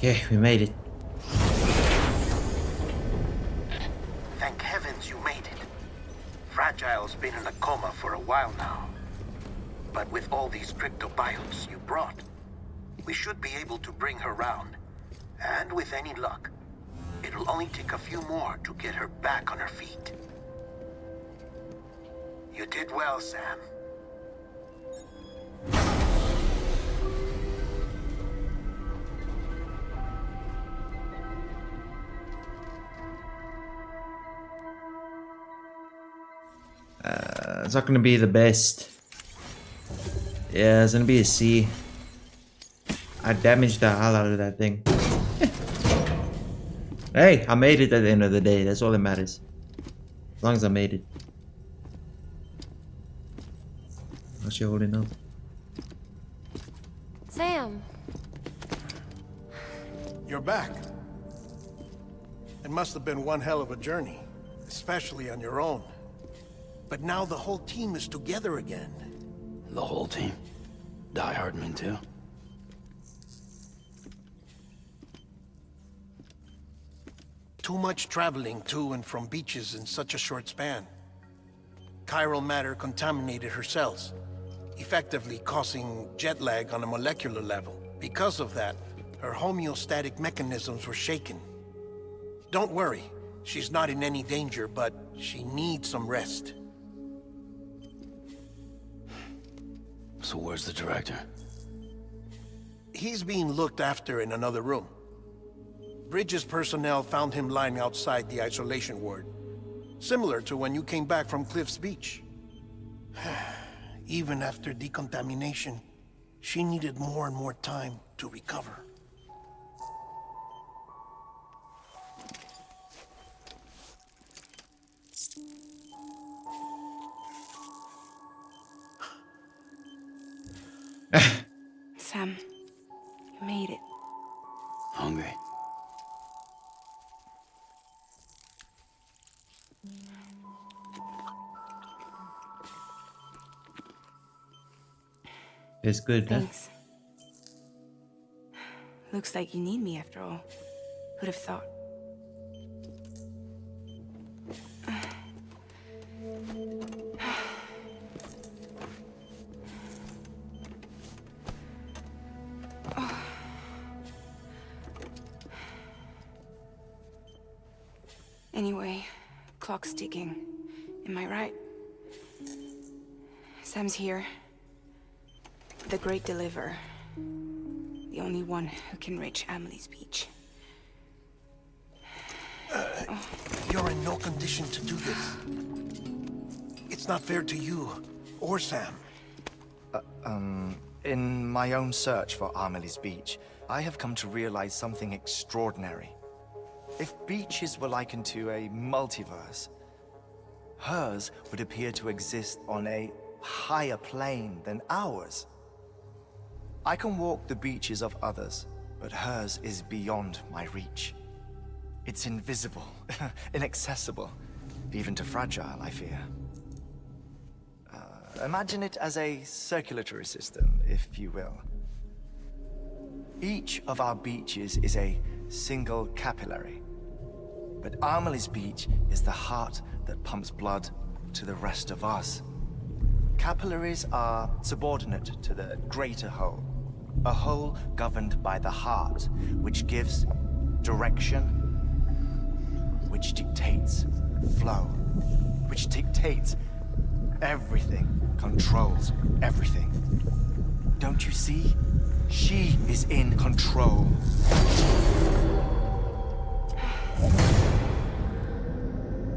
Okay, we made it. Thank heavens you made it. Fragile's been in a coma for a while now. But with all these cryptobiotes you brought, we should be able to bring her round. And with any luck, it'll only take a few more to get her back on her feet. You did well, Sam. It's not gonna be the best. Yeah, it's gonna be a C. I damaged the hell out of that thing. Hey, I made it at the end of the day. That's all that matters. As long as I made it. How's she holding up? Sam. You're back. It must have been one hell of a journey, especially on your own. But now the whole team is together again. The whole team? Die Hardman too? Too much traveling to and from beaches in such a short span. Chiral matter contaminated her cells, effectively causing jet lag on a molecular level. Because of that, her homeostatic mechanisms were shaken. Don't worry, she's not in any danger, but she needs some rest. So where's the director? He's being looked after in another room. Bridges personnel found him lying outside the isolation ward. Similar to when you came back from Cliff's Beach. Even after decontamination, she needed more and more time to recover. Sam, you made it. Hungry? It's good, huh? Thanks. Looks like you need me after all. Who'd have thought? Anyway, clock's ticking. Am I right? Sam's here. The Great Deliverer. The only one who can reach Amelie's Beach. You're in no condition to do this. It's not fair to you, or Sam. In my own search for Amelie's Beach, I have come to realize something extraordinary. If beaches were likened to a multiverse, hers would appear to exist on a higher plane than ours. I can walk the beaches of others, but hers is beyond my reach. It's invisible, inaccessible, even to Fragile, I fear. Imagine it as a circulatory system, if you will. Each of our beaches is a single capillary, but Amelie's Beach is the heart that pumps blood to the rest of us. Capillaries are subordinate to the greater whole, a whole governed by the heart, which gives direction, which dictates flow, which dictates everything, controls everything. Don't you see? She is in control.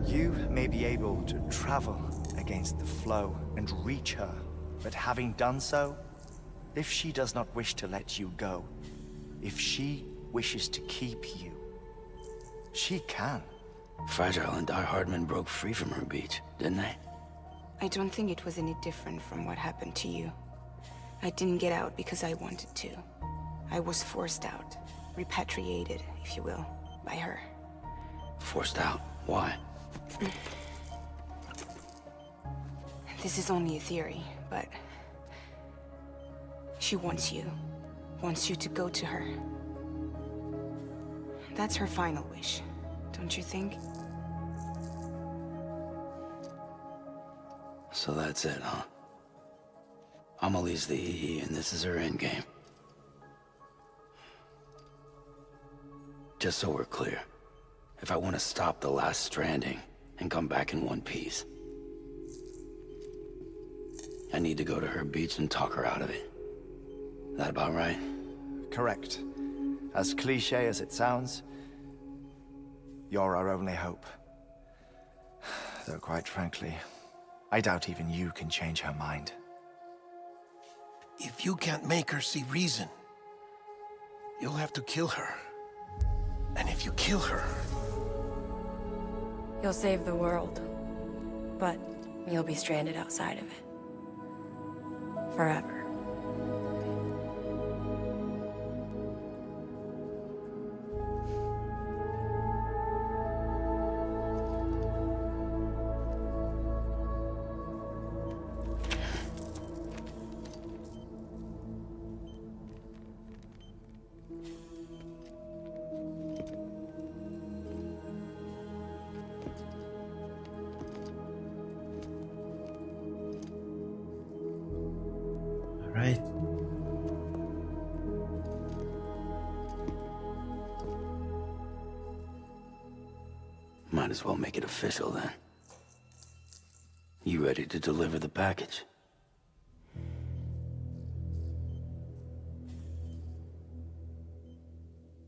You may be able to travel against the flow and reach her, but having done so, if she does not wish to let you go, if she wishes to keep you, she can. Fragile and Die Hardman broke free from her beach, didn't they? I don't think it was any different from what happened to you. I didn't get out because I wanted to. I was forced out, repatriated, if you will, by her. Forced out? Why? This is only a theory, but she wants you to go to her. That's her final wish, don't you think? So that's it, huh? Amelie's the EE, and this is her endgame. Just so we're clear, if I want to stop the last stranding and come back in one piece, I need to go to her beach and talk her out of it. That about right? Correct. As cliche as it sounds, you're our only hope. Though quite frankly, I doubt even you can change her mind. If you can't make her see reason, you'll have to kill her. And if you kill her... You'll save the world, but you'll be stranded outside of it. Forever. Right. Might as well make it official then. You ready to deliver the package?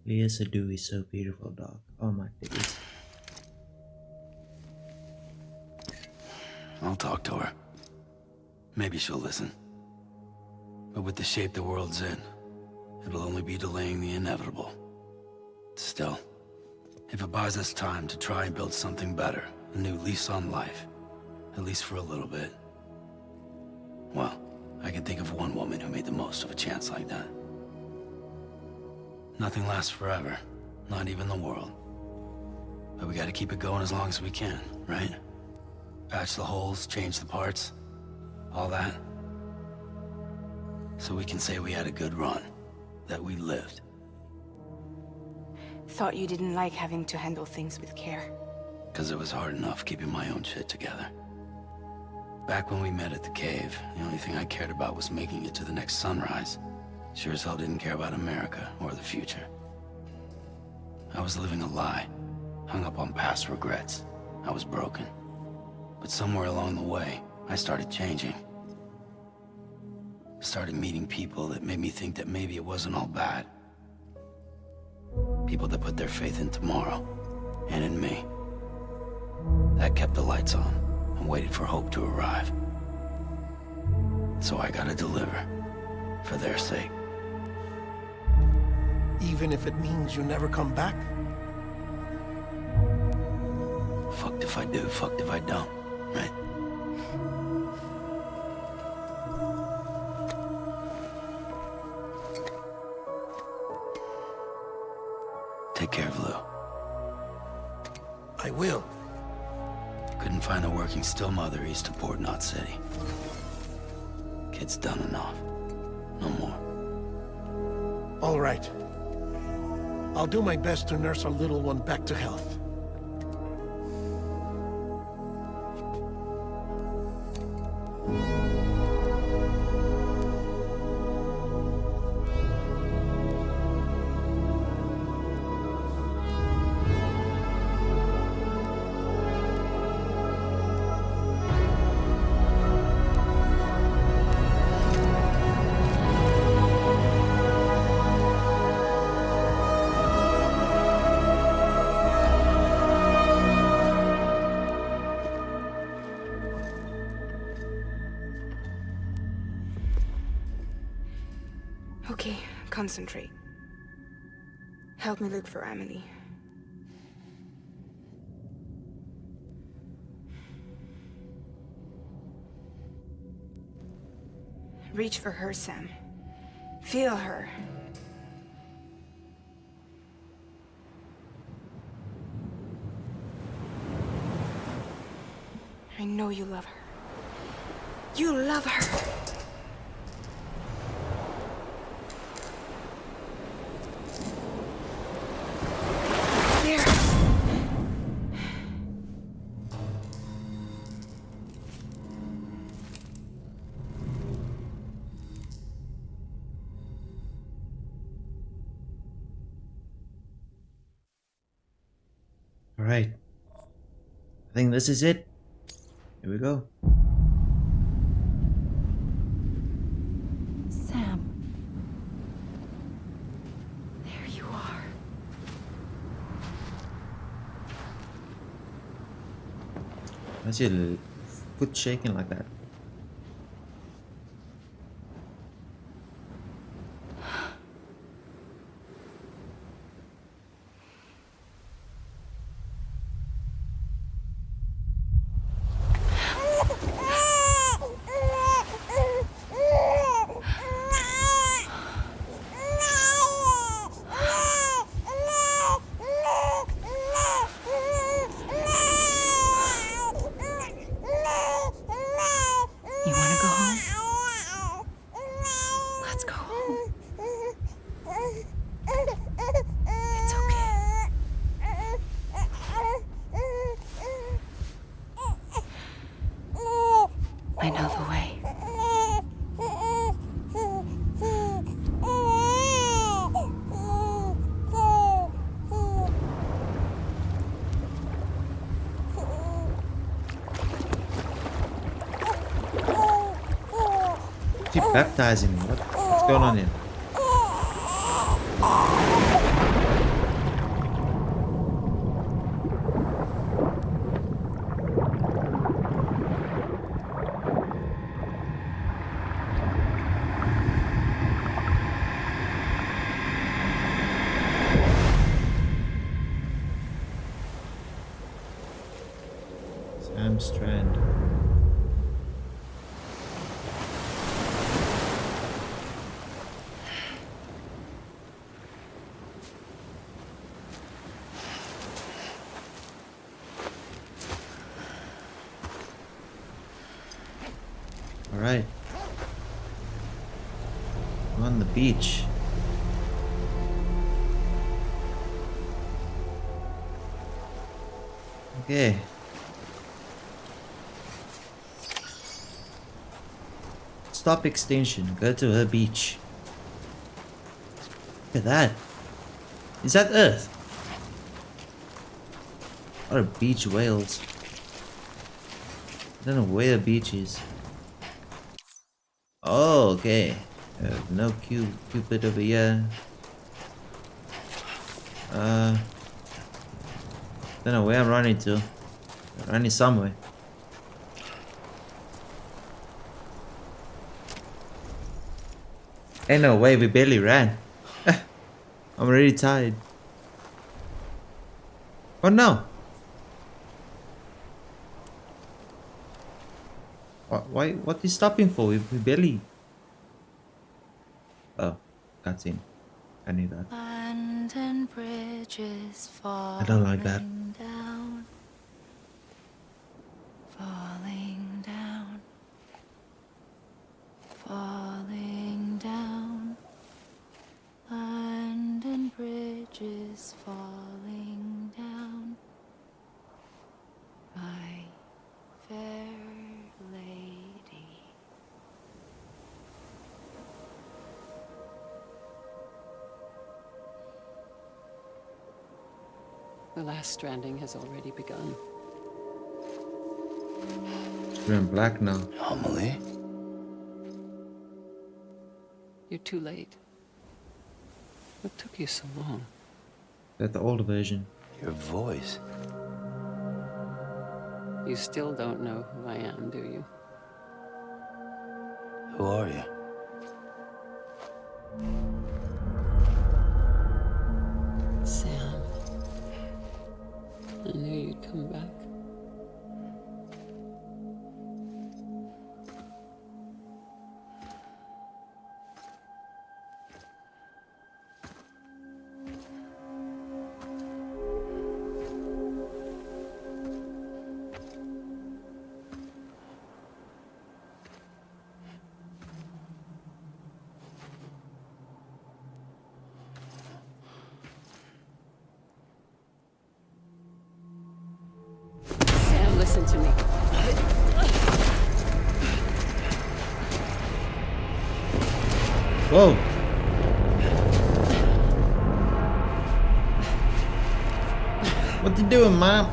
Leah Sadu is so beautiful, dog. Oh my days. I'll talk to her. Maybe she'll listen. But with the shape the world's in, it'll only be delaying the inevitable. Still, if it buys us time to try and build something better, a new lease on life, at least for a little bit, well, I can think of one woman who made the most of a chance like that. Nothing lasts forever, not even the world. But we gotta keep it going as long as we can, right? Patch the holes, change the parts, all that. So we can say we had a good run, that we lived. Thought you didn't like having to handle things with care. 'Cause it was hard enough keeping my own shit together. Back when we met at the cave, the only thing I cared about was making it to the next sunrise. Sure as hell didn't care about America or the future. I was living a lie, hung up on past regrets. I was broken. But somewhere along the way, I started changing. Started meeting people that made me think that maybe it wasn't all bad. People that put their faith in tomorrow, and in me. That kept the lights on, and waited for hope to arrive. So I gotta deliver, for their sake. Even if it means you never come back? Fucked if I do, fucked if I don't, right? Take care of Lou. I will. Couldn't find a working still mother east of Port Knot City. Kid's done enough. No more. All right. I'll do my best to nurse our little one back to health. Okay, concentrate. Help me look for Amelie. Reach for her, Sam. Feel her. I know you love her. You love her! Alright. I think this is it. Here we go. Sam. There you are. Why's your foot shaking like that? You want to go home? Let's go home. It's okay. I know the way. Keep baptizing me. What's going on here? Sam Strand. Alright. On the beach. Okay. Stop extinction. Go to her beach. Look at that. Is that Earth? What are beach whales? I don't know where the beach is. Oh, okay. No Cupid over here. Don't know where I'm running to. I'm running somewhere. Ain't no way, we barely ran. I'm already tired. Oh no! Why? What is stopping for? We barely. Oh, cutscene. I knew that. London Bridge is I don't like that. falling down, falling down, falling down. London Bridge is falling down, my fair lady. The last stranding has already begun. We're in black now. Amelie? You're too late. What took you so long? That's the older version. Your voice. You still don't know who I am, do you? Who are you? Sam. I knew you'd come back. Sam, listen to me. What you doing, Mom?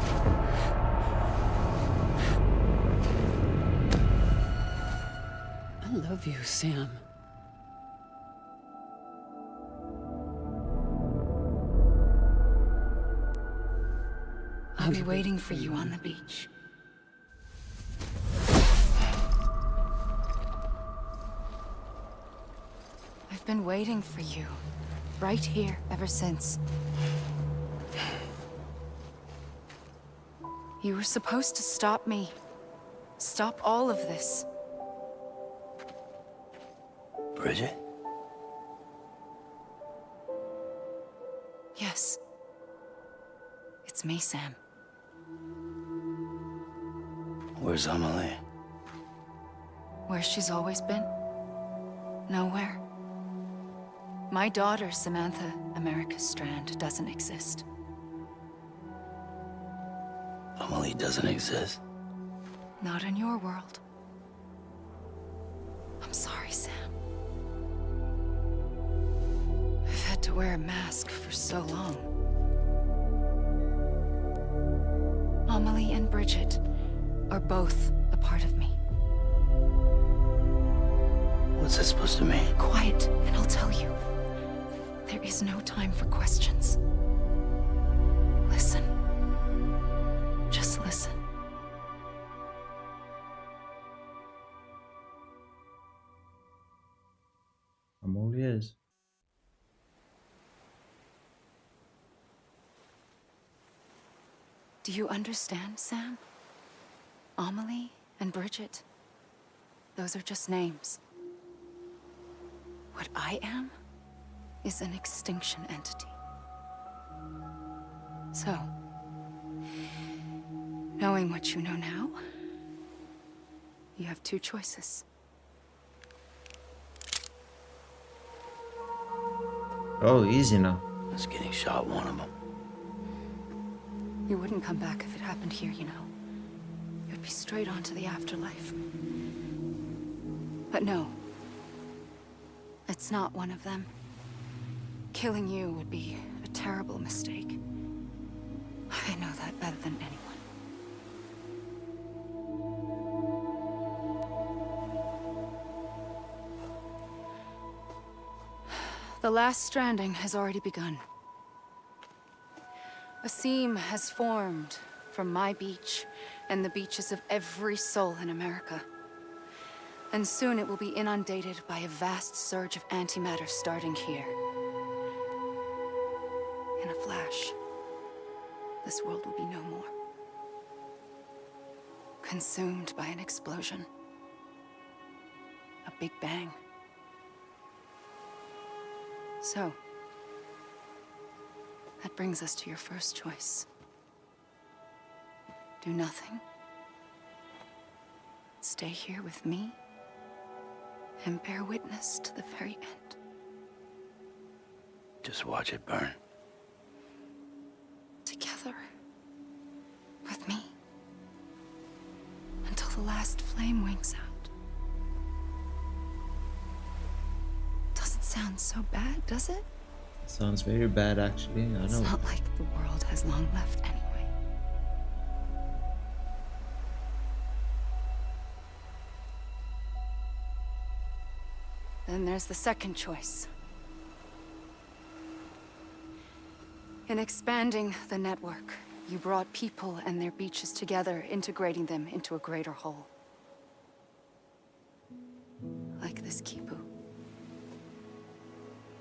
I love you, Sam. I'll be waiting for you on the beach. I've been waiting for you, right here, ever since. You were supposed to stop me. Stop all of this. Bridget? Yes. It's me, Sam. Where's Amelie? Where she's always been. Nowhere. My daughter, Samantha America Strand, doesn't exist. Amelie doesn't exist. Not in your world. I'm sorry, Sam. I've had to wear a mask for so long. Amelie and Bridget are both a part of me. What's that supposed to mean? Quiet, and I'll tell you. There is no time for questions. Listen. Just listen. I'm all ears. Do you understand, Sam? Amelie and Bridget, those are just names. What I am is an extinction entity. So, knowing what you know now, you have two choices. Oh, easy now. Is getting shot one of them? You wouldn't come back if it happened here, you know. You'd be straight on to the afterlife. But no. It's not one of them. Killing you would be a terrible mistake. I know that better than anyone. The last stranding has already begun. A seam has formed from my beach and the beaches of every soul in America. And soon it will be inundated by a vast surge of antimatter starting here. In a flash, this world will be no more. Consumed by an explosion. A big bang. So, that brings us to your first choice. Do nothing. Stay here with me. And bear witness to the very end. Just watch it burn. Together. With me. Until the last flame winks out. Doesn't sound so bad, does it? Sounds very bad, actually. I know. It's not like the world has long left anyway. Then there's the second choice. In expanding the network, you brought people and their beaches together, integrating them into a greater whole. Like this Kipu.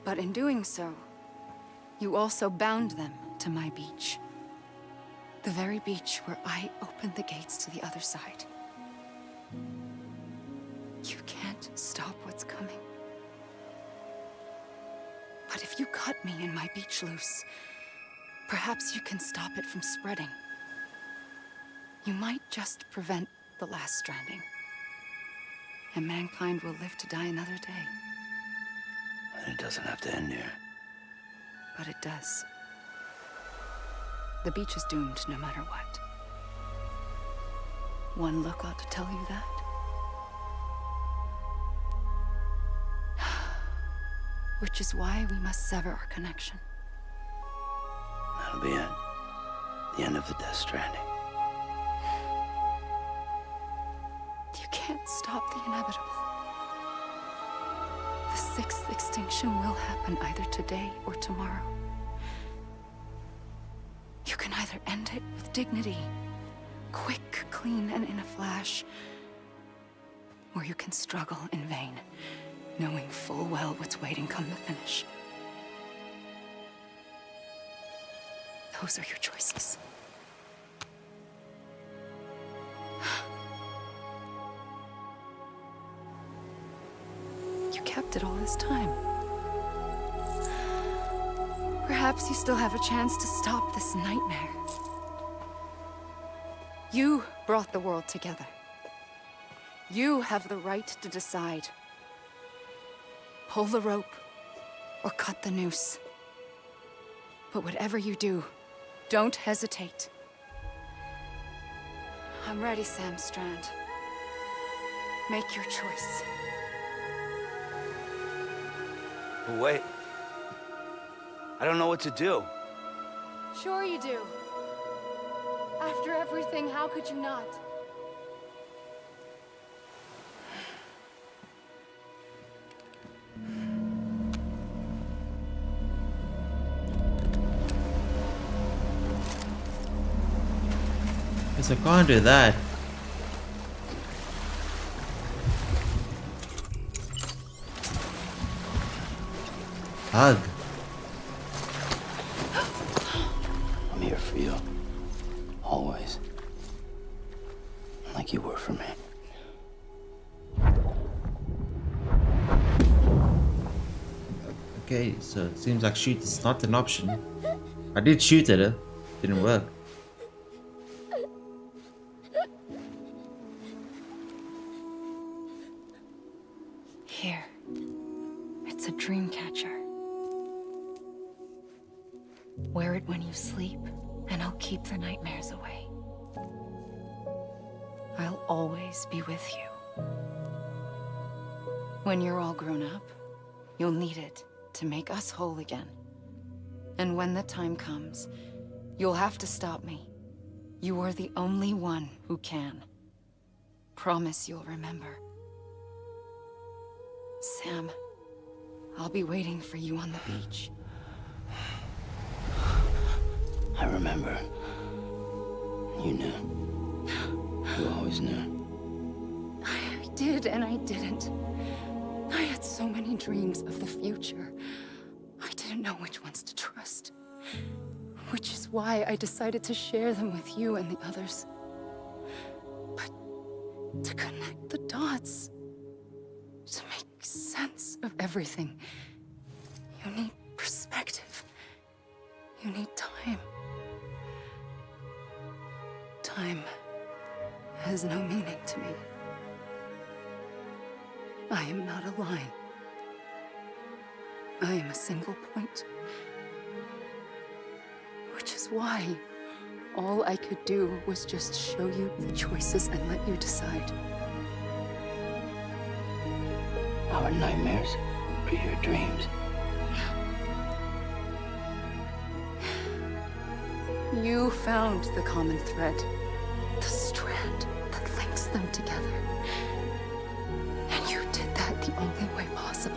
But in doing so, you also bound them to my beach. The very beach where I opened the gates to the other side. You can't stop what's coming. But if you cut me and my beach loose, perhaps you can stop it from spreading. You might just prevent the last stranding. And mankind will live to die another day. And it doesn't have to end here. But it does. The beach is doomed no matter what. One look ought to tell you that. Which is why we must sever our connection. That'll be it. The end of the Death Stranding. You can't stop the inevitable. The sixth extinction will happen either today or tomorrow. You can either end it with dignity, quick, clean, and in a flash, or you can struggle in vain, knowing full well what's waiting come the finish. Those are your choices. You kept it all this time. Perhaps you still have a chance to stop this nightmare. You brought the world together. You have the right to decide. Pull the rope or cut the noose. But whatever you do, don't hesitate. I'm ready, Sam Strand. Make your choice. But wait. I don't know what to do. Sure you do. After everything, how could you not? Guess I can't do that. Hug. I'm here for you. Always. Like you were for me. Okay, so it seems like shoot is not an option. I did shoot at her. Didn't work. Here. It's a dream catcher. Wear it when you sleep, and I'll keep the nightmares away. I'll always be with you. When you're all grown up, you'll need it to make us whole again. And when the time comes, you'll have to stop me. You are the only one who can. Promise you'll remember. Sam, I'll be waiting for you on the beach. I remember. You knew. You always knew. I did and I didn't. I had so many dreams of the future. I didn't know which ones to trust. Which is why I decided to share them with you and the others. But to connect the dots, to make sense of everything, you need perspective. You need time. Time has no meaning to me. I am not a line. I am a single point. Which is why all I could do was just show you the choices and let you decide. Our nightmares are your dreams. You found the common thread, the strand that links them together. And you did that the only way possible.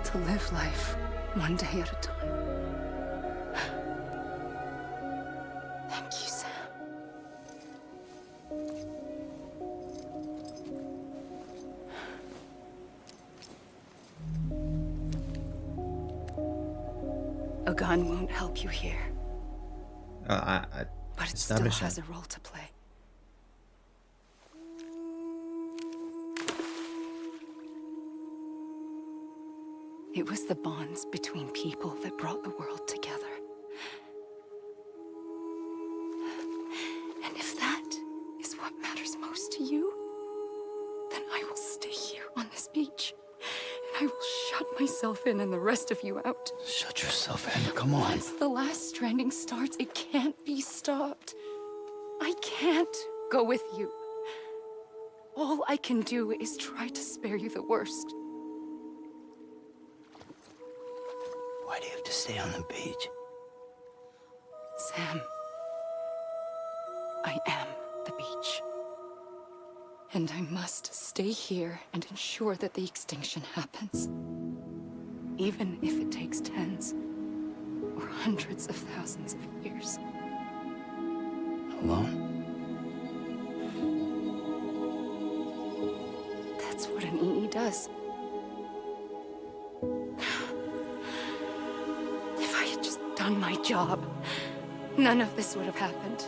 To live life one day at a time. Thank you, Sam. A gun won't help you here. But it still has a role to play. It was the bonds between people that brought the world together. And if that is what matters most to you, then I will stay here on this beach. And I will shut myself in and the rest of you out. Shut yourself in, come on. Once the last stranding starts, it can't be stopped. I can't go with you. All I can do is try to spare you the worst. Why do you have to stay on the beach? am. I am the beach. And I must stay here and ensure that the extinction happens. Even if it takes tens or hundreds of thousands of years. Alone? That's what an EE does. If I had just done my job, none of this would have happened.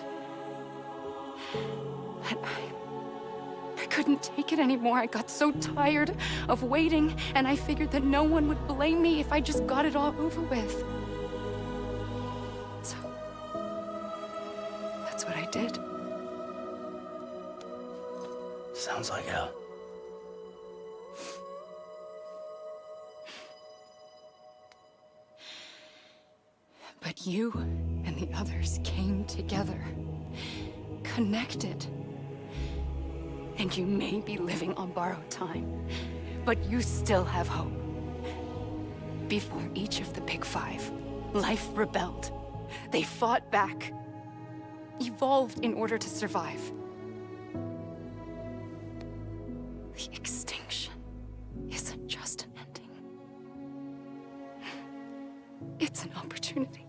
But I couldn't take it anymore. I got so tired of waiting, and I figured that no one would blame me if I just got it all over with. So, that's what I did. Sounds like hell. But you and the others came together, connected. And you may be living on borrowed time, but you still have hope. Before each of the Big Five, life rebelled. They fought back, evolved in order to survive. The extinction isn't just an ending. It's an opportunity.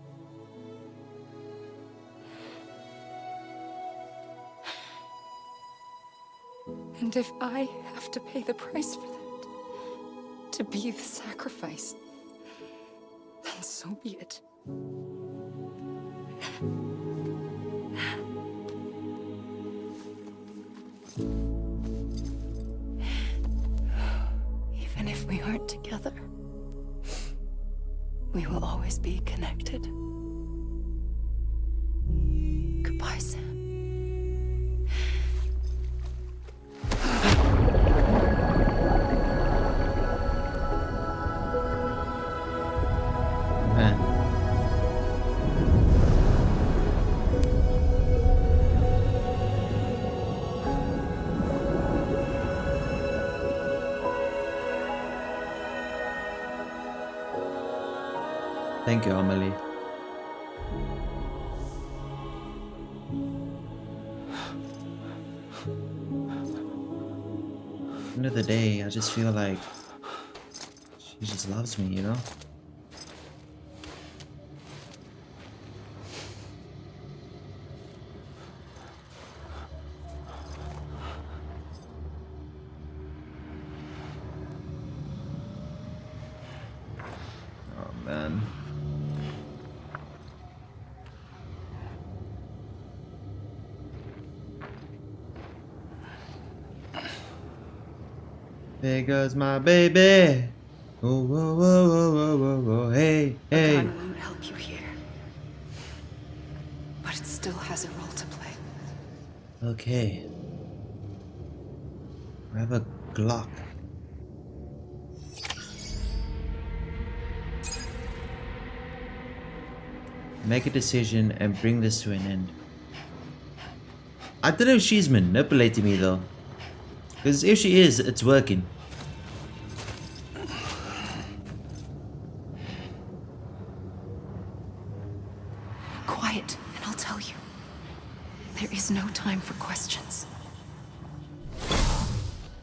And if I have to pay the price for that, to be the sacrifice, then so be it. Even if we aren't together, we will always be connected. Goodbye, Sam. Thank you, Amelie. End of the day, I just feel like she just loves me, you know? Oh man. There goes my baby. Oh, whoa, whoa, whoa, whoa, whoa, whoa. Hey, hey. A gun won't help you here, but it still has a role to play. Okay. I have a Glock. Make a decision and bring this to an end. I don't know if she's manipulating me though. Because if she is, it's working. Quiet, and I'll tell you. There is no time for questions.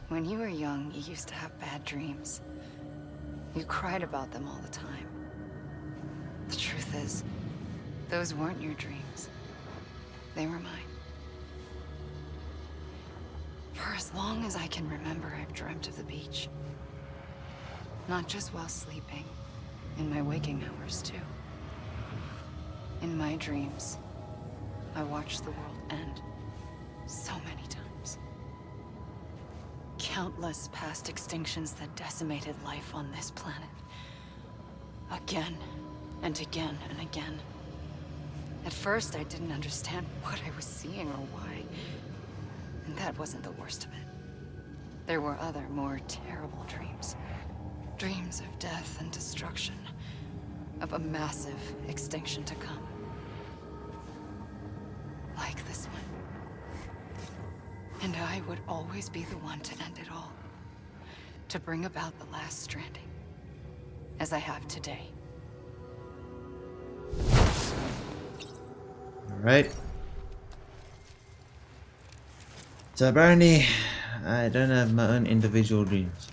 When you were young, you used to have bad dreams. You cried about them all the time. The truth is, those weren't your dreams. They were mine. For as long as I can remember, I've dreamt of the beach. Not just while sleeping, in my waking hours too. In my dreams, I watched the world end so many times. Countless past extinctions that decimated life on this planet. Again and again and again. At first, I didn't understand what I was seeing or why. And that wasn't the worst of it. There were other, more terrible dreams. Dreams of death and destruction. Of a massive extinction to come. Like this one. And I would always be the one to end it all. To bring about the last stranding. As I have today. Alright. So apparently, I don't have my own individual dreams.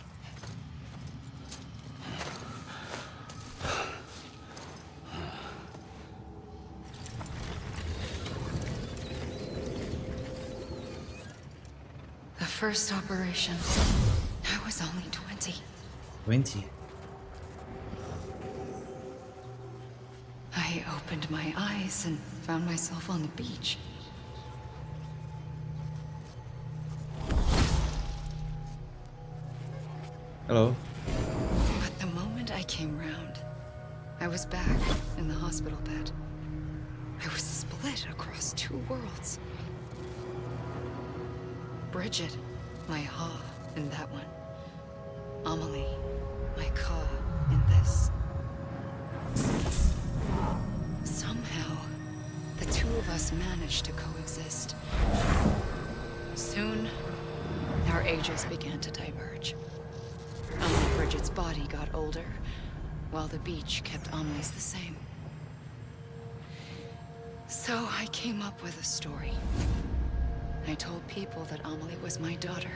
The first operation, I was only 20. 20. I opened my eyes and found myself on the beach. Hello. But the moment I came round, I was back in the hospital bed. I was split across two worlds. Bridget, my Ha in that one. Amelie, my Ka in this. Somehow, the two of us managed to coexist. Soon, our ages began to diverge. Only Bridget's body got older, while the beach kept Amelie's the same. So I came up with a story. I told people that Amelie was my daughter.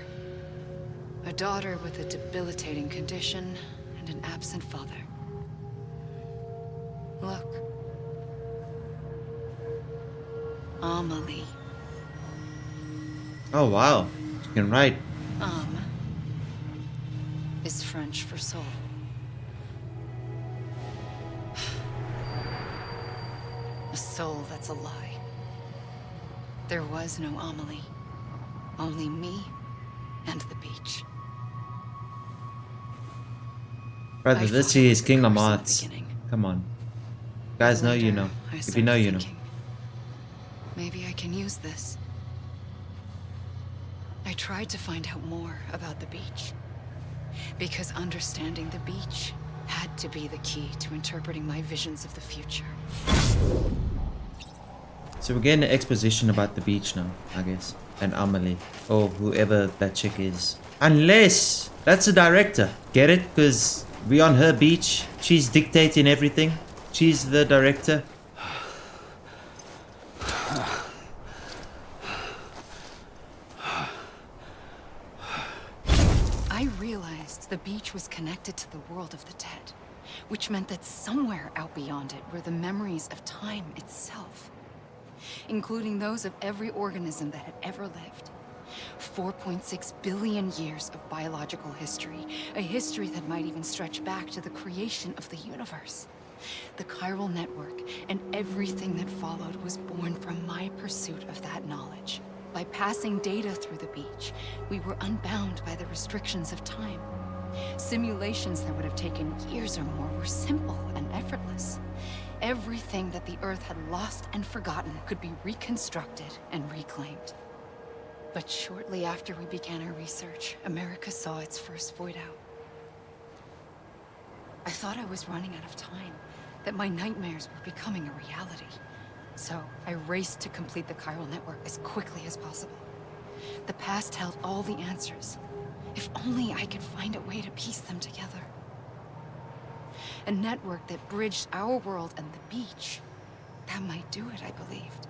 A daughter with a debilitating condition and an absent father. Look. Amelie. Oh wow. You can write. Is French for soul. A soul that's a lie. There was no Amelie. Only me and the beach. Brother, I this thought it is was the Kingdom curse in the Hearts. beginning. Come on. Guys know you Later, know. I If you know, started you know. thinking, maybe I can use this. I tried to find out more about the beach. Because understanding the beach had to be the key to interpreting my visions of the future. So we're getting an exposition about the beach now, I guess. And Amelie. Or whoever that chick is. Unless that's the director. Get it? Because we on her beach. She's dictating everything. She's the director. I realized the beach was connected to the world of the dead, which meant that somewhere out beyond it were the memories of time itself, including those of every organism that had ever lived. 4.6 billion years of biological history, a history that might even stretch back to the creation of the universe. The chiral network and everything that followed was born from my pursuit of that knowledge. By passing data through the beach, we were unbound by the restrictions of time. Simulations that would have taken years or more were simple and effortless. Everything that the Earth had lost and forgotten could be reconstructed and reclaimed. But shortly after we began our research, America saw its first void out. I thought I was running out of time, that my nightmares were becoming a reality. So I raced to complete the chiral network as quickly as possible. The past held all the answers. If only I could find a way to piece them together. A network that bridged our world and the beach. That might do it, I believed.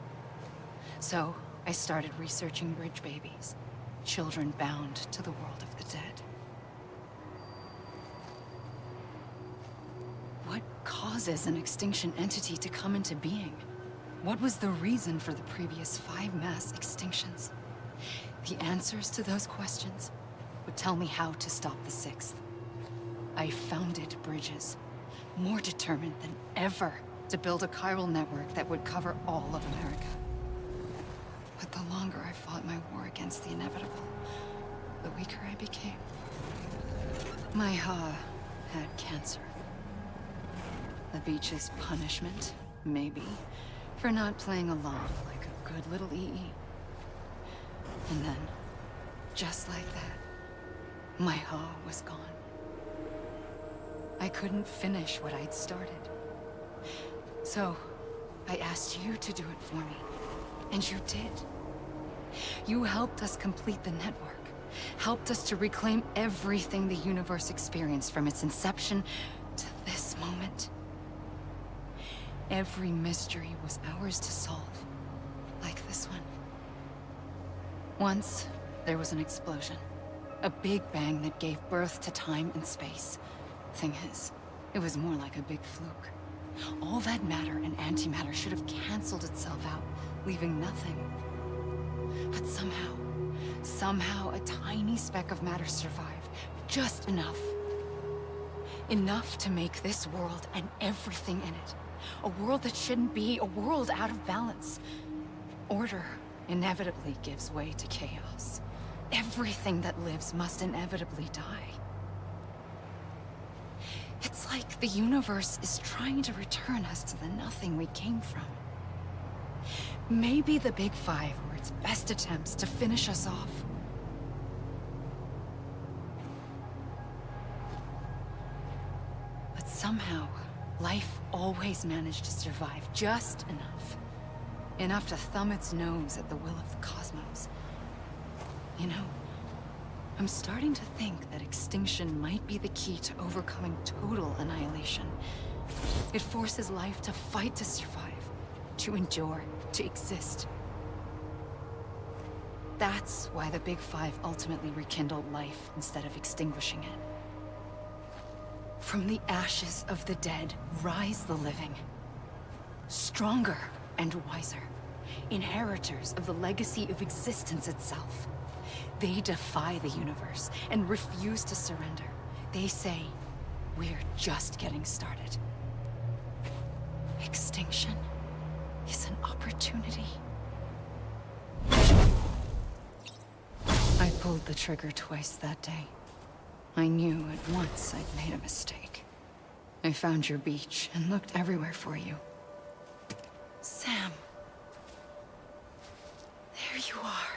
So I started researching bridge babies, children bound to the world of the dead. What causes an extinction entity to come into being? What was the reason for the previous 5 mass extinctions? The answers to those questions would tell me how to stop the 6th. I founded bridges, more determined than ever to build a chiral network that would cover all of America. But the longer I fought my war against the inevitable, the weaker I became. My Ha had cancer. The beach's punishment, maybe, for not playing along like a good little EE. And then, just like that, my Ha was gone. I couldn't finish what I'd started. So, I asked you to do it for me. And you did. You helped us complete the network. Helped us to reclaim everything the universe experienced from its inception to this moment. Every mystery was ours to solve. this one. Once, there was an explosion. A big bang that gave birth to time and space. Thing is, it was more like a big fluke. All that matter and antimatter should have canceled itself out, leaving nothing. But somehow a tiny speck of matter survived. Just enough. Enough to make this world and everything in it. A world that shouldn't be, a world out of balance. Order inevitably gives way to chaos. Everything that lives must inevitably die. It's like the universe is trying to return us to the nothing we came from. Maybe the Big Five were its best attempts to finish us off. But somehow, life always managed to survive just enough. Enough to thumb its nose at the will of the cosmos. You know, I'm starting to think that extinction might be the key to overcoming total annihilation. It forces life to fight to survive, to endure, to exist. That's why the Big Five ultimately rekindled life instead of extinguishing it. From the ashes of the dead, rise the living. Stronger and wiser. Inheritors of the legacy of existence itself. They defy the universe and refuse to surrender. They say, we're just getting started. Extinction is an opportunity. I pulled the trigger twice that day. I knew at once I'd made a mistake. I found your beach and looked everywhere for you. Sam. There you are.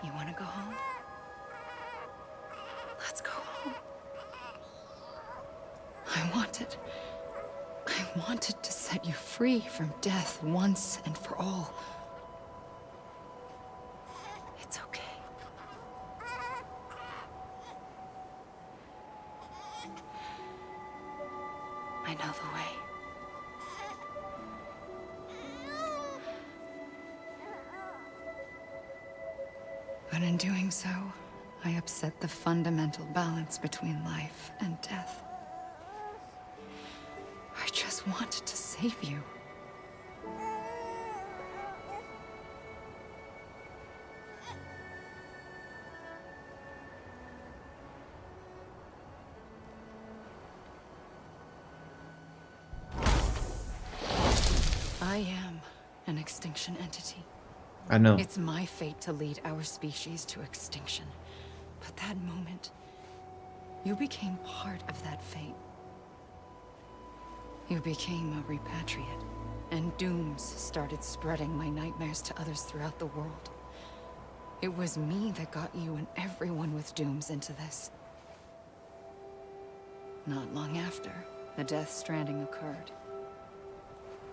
You want to go home? Let's go home. I wanted to set you free from death once and for all. It's okay. I know the way. But in doing so, I upset the fundamental balance between life and death. I just wanted to save you. I am an extinction entity. I know. It's my fate to lead our species to extinction. But that moment, you became part of that fate. You became a repatriate, and dooms started spreading my nightmares to others throughout the world. It was me that got you and everyone with dooms into this. Not long after, the Death Stranding occurred.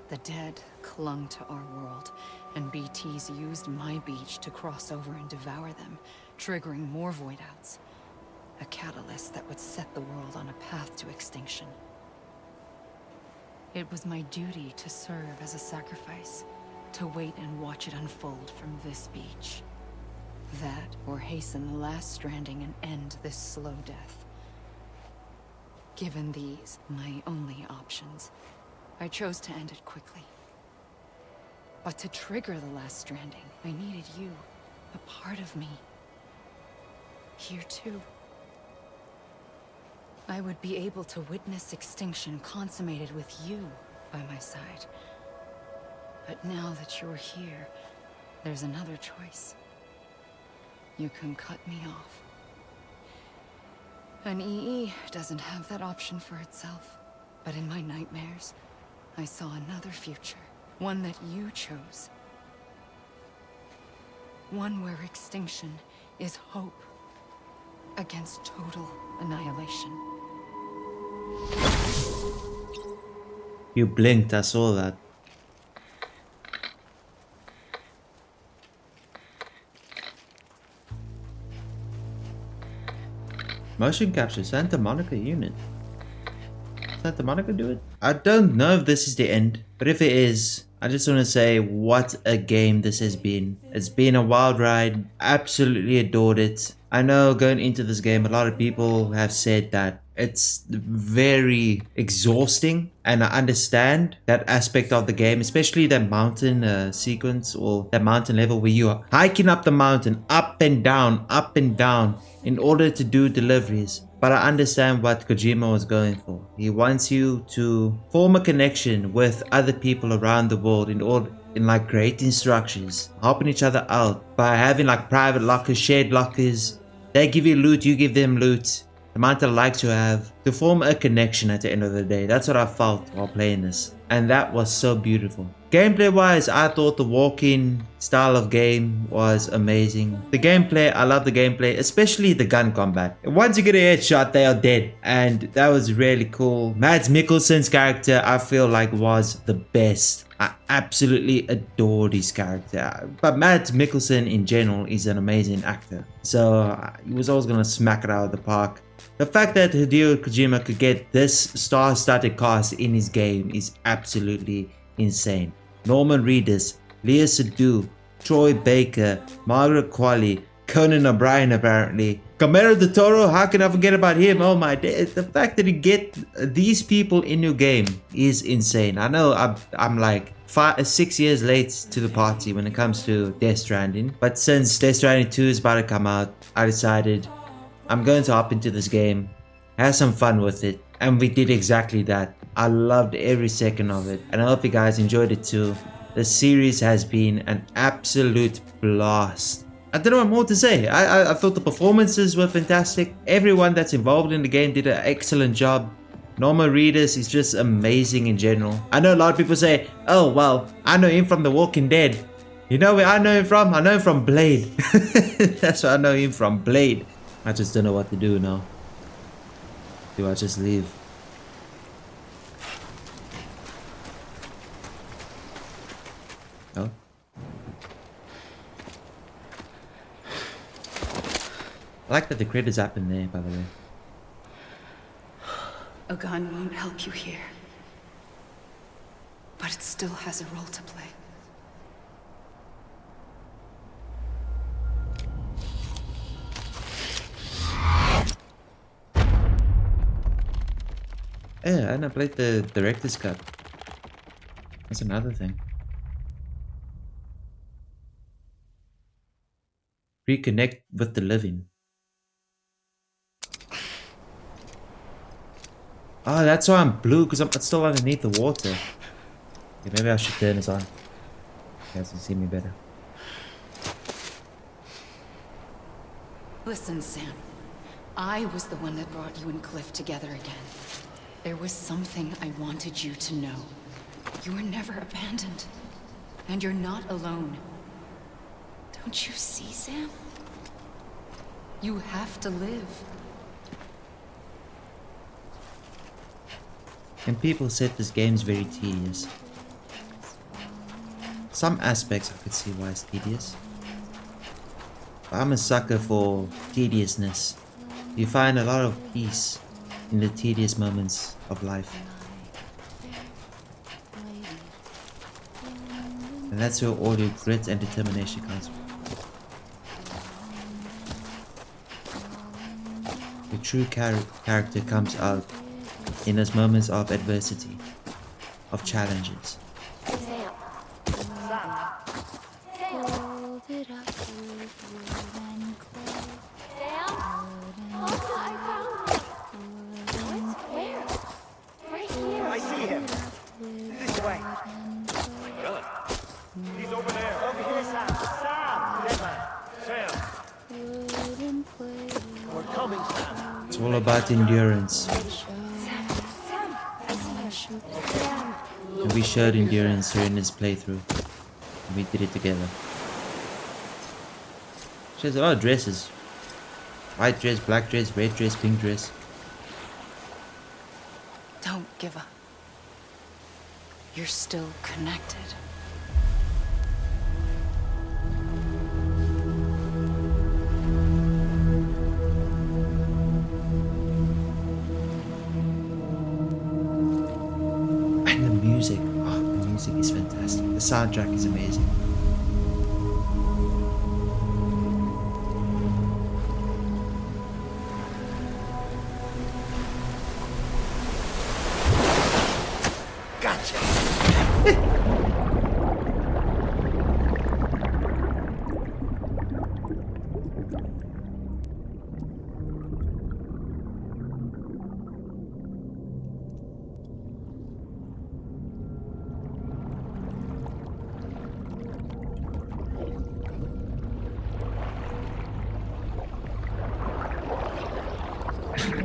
The dead clung to our world, and BTs used my beach to cross over and devour them, triggering more void outs. A catalyst that would set the world on a path to extinction. It was my duty to serve as a sacrifice, to wait and watch it unfold from this beach. That, or hasten the last stranding and end this slow death. Given these, my only options, I chose to end it quickly. But to trigger the last stranding, I needed you, a part of me. Here too. I would be able to witness extinction consummated with you by my side. But now that you're here, there's another choice. you can cut me off. An EE doesn't have that option for itself. But in my nightmares, I saw another future. One that you chose. One where extinction is hope against total annihilation. You blinked, I saw that. Motion capture, Santa Monica unit. Santa Monica do it? I don't know if this is the end, but if it is, I just want to say what a game this has been. It's been a wild ride, absolutely adored it. I know going into this game, a lot of people have said that it's very exhausting, and I understand that aspect of the game, especially that mountain sequence or that mountain level where you are hiking up the mountain, up and down, in order to do deliveries. But I understand what Kojima was going for. He wants you to form a connection with other people around the world in like creating structures, helping each other out by having like private lockers, shared lockers. They give you loot, you give them loot. The amount of likes you have to form a connection at the end of the day. That's what I felt while playing this, and that was so beautiful. Gameplay wise, I thought the walking style of game was amazing. The gameplay, I love the gameplay, especially the gun combat. Once you get a headshot, they are dead, and that was really cool. Mads Mikkelsen's character, I feel like, was the best. I absolutely adored his character. But Mads Mikkelsen in general is an amazing actor, so he was always gonna smack it out of the park. The fact that Hideo Kojima could get this star-studded cast in his game is absolutely insane. Norman Reedus, Lea Seydoux, Troy Baker, Margaret Qualley, Conan O'Brien apparently, Guillermo del Toro, how can I forget about him? Oh my day. The fact that you get these people in your game is insane. I know I'm like 6 years late to the party when it comes to Death Stranding, but since Death Stranding 2 is about to come out, I decided I'm going to hop into this game, have some fun with it, and we did exactly that. I loved every second of it, and I hope you guys enjoyed it too. The series has been an absolute blast. I don't know what more to say. I thought the performances were fantastic. Everyone that's involved in the game did an excellent job. Norman Reedus is just amazing in general. I know a lot of people say, oh well, I know him from The Walking Dead. You know where I know him from? I know him from Blade. That's where I know him from, Blade. I just don't know what to do now. Do I just leave? Oh. I like that the credits happen there, by the way. A gun won't help you here. But it still has a role to play. Yeah, and I played the director's cut. That's another thing. Reconnect with the living. Oh, that's why I'm blue, because I'm still underneath the water. Okay, maybe I should turn this on. You guys can see me better. Listen, Sam. I was the one that brought you and Cliff together again. There was something I wanted you to know. You were never abandoned. And you're not alone. Don't you see, Sam? You have to live. And people said this game's very tedious. Some aspects I could see why it's tedious. But I'm a sucker for tediousness. You find a lot of peace in the tedious moments of life. And that's where all your grit and determination comes from. Your true character comes out in those moments of adversity, of challenges. I see him. This way. He's over there. Over here, Sam. Sam! Sam! all about endurance. And we showed endurance during this playthrough. And we did it together. She has a lot of dresses. White dress, black dress, red dress, pink dress. Don't give up. You're still connected. And the music. Oh, the music is fantastic. The soundtrack is amazing.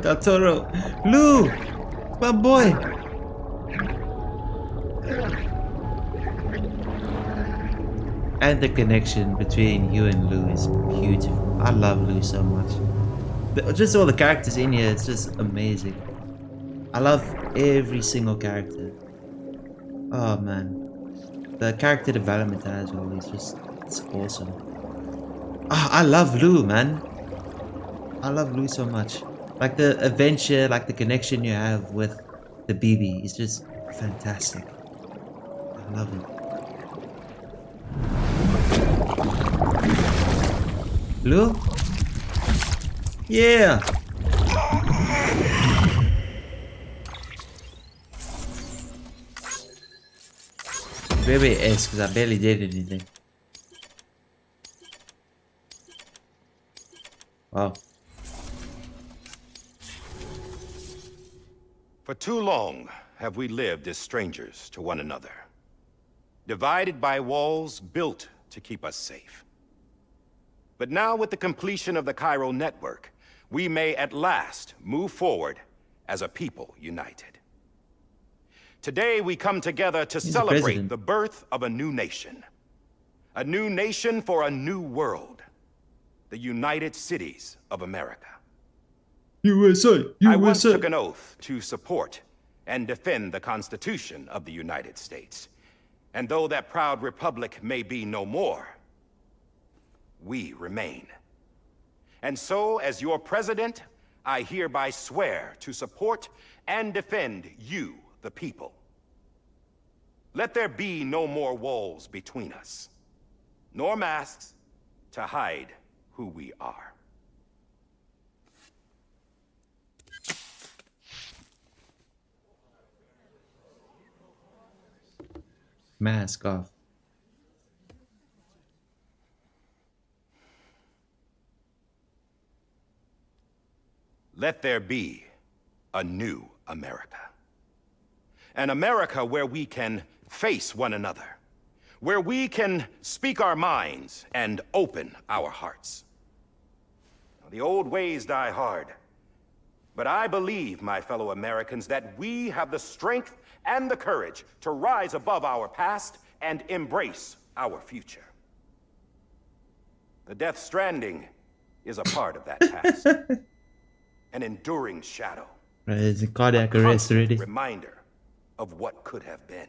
Totoro, Lou, my boy. And the connection between you and Lou is beautiful. I love Lou so much. Just all the characters in here, it's just amazing. I love every single character. Oh man, the character development as well is it's awesome. Oh, I love Lou, man. I love Lou so much. Like the adventure, like the connection you have with the BB is just fantastic. I love it. Lou? Yeah! Very S because I barely did anything. Wow. For too long have we lived as strangers to one another, divided by walls built to keep us safe. But now with the completion of the Chiral network, we may at last move forward as a people united. Today we come together to celebrate the birth of a new nation for a new world, the United Cities of America. USA! I once took an oath to support and defend the Constitution of the United States. And though that proud republic may be no more, we remain. And so, as your president, I hereby swear to support and defend you, the people. Let there be no more walls between us, nor masks to hide who we are. Mask off. Let there be a new America. An America where we can face one another, where we can speak our minds and open our hearts. The old ways die hard, but I believe, my fellow Americans, that we have the strength and the courage to rise above our past and embrace our future. The Death Stranding is a part of that past. An enduring shadow. It's a cardiac arrest already. Reminder of what could have been.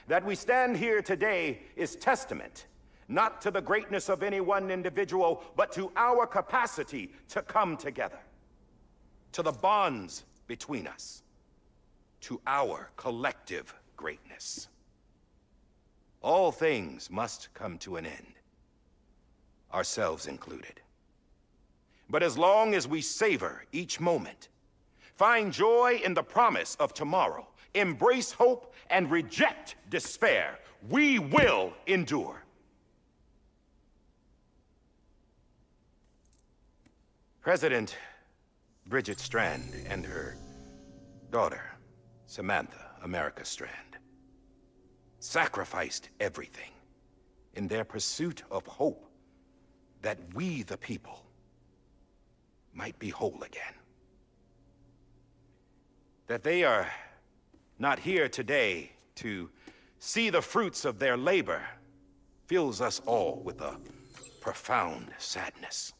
That we stand here today is testament, not to the greatness of any one individual, but to our capacity to come together. To the bonds between us. To our collective greatness. All things must come to an end, ourselves included. But as long as we savor each moment, find joy in the promise of tomorrow, embrace hope, and reject despair, we will endure. President Bridget Strand and her daughter, Samantha America Strand, sacrificed everything in their pursuit of hope that we, the people, might be whole again. That they are not here today to see the fruits of their labor fills us all with a profound sadness.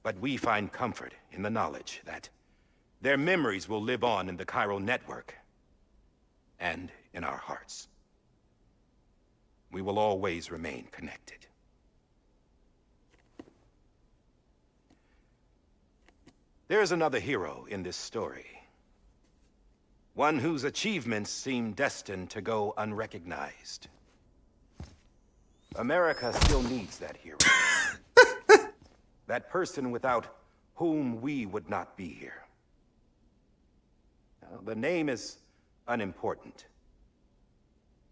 But we find comfort in the knowledge that their memories will live on in the chiral network and in our hearts. We will always remain connected. There is another hero in this story. One whose achievements seem destined to go unrecognized. America still needs that hero. That person without whom we would not be here. Now, the name is unimportant,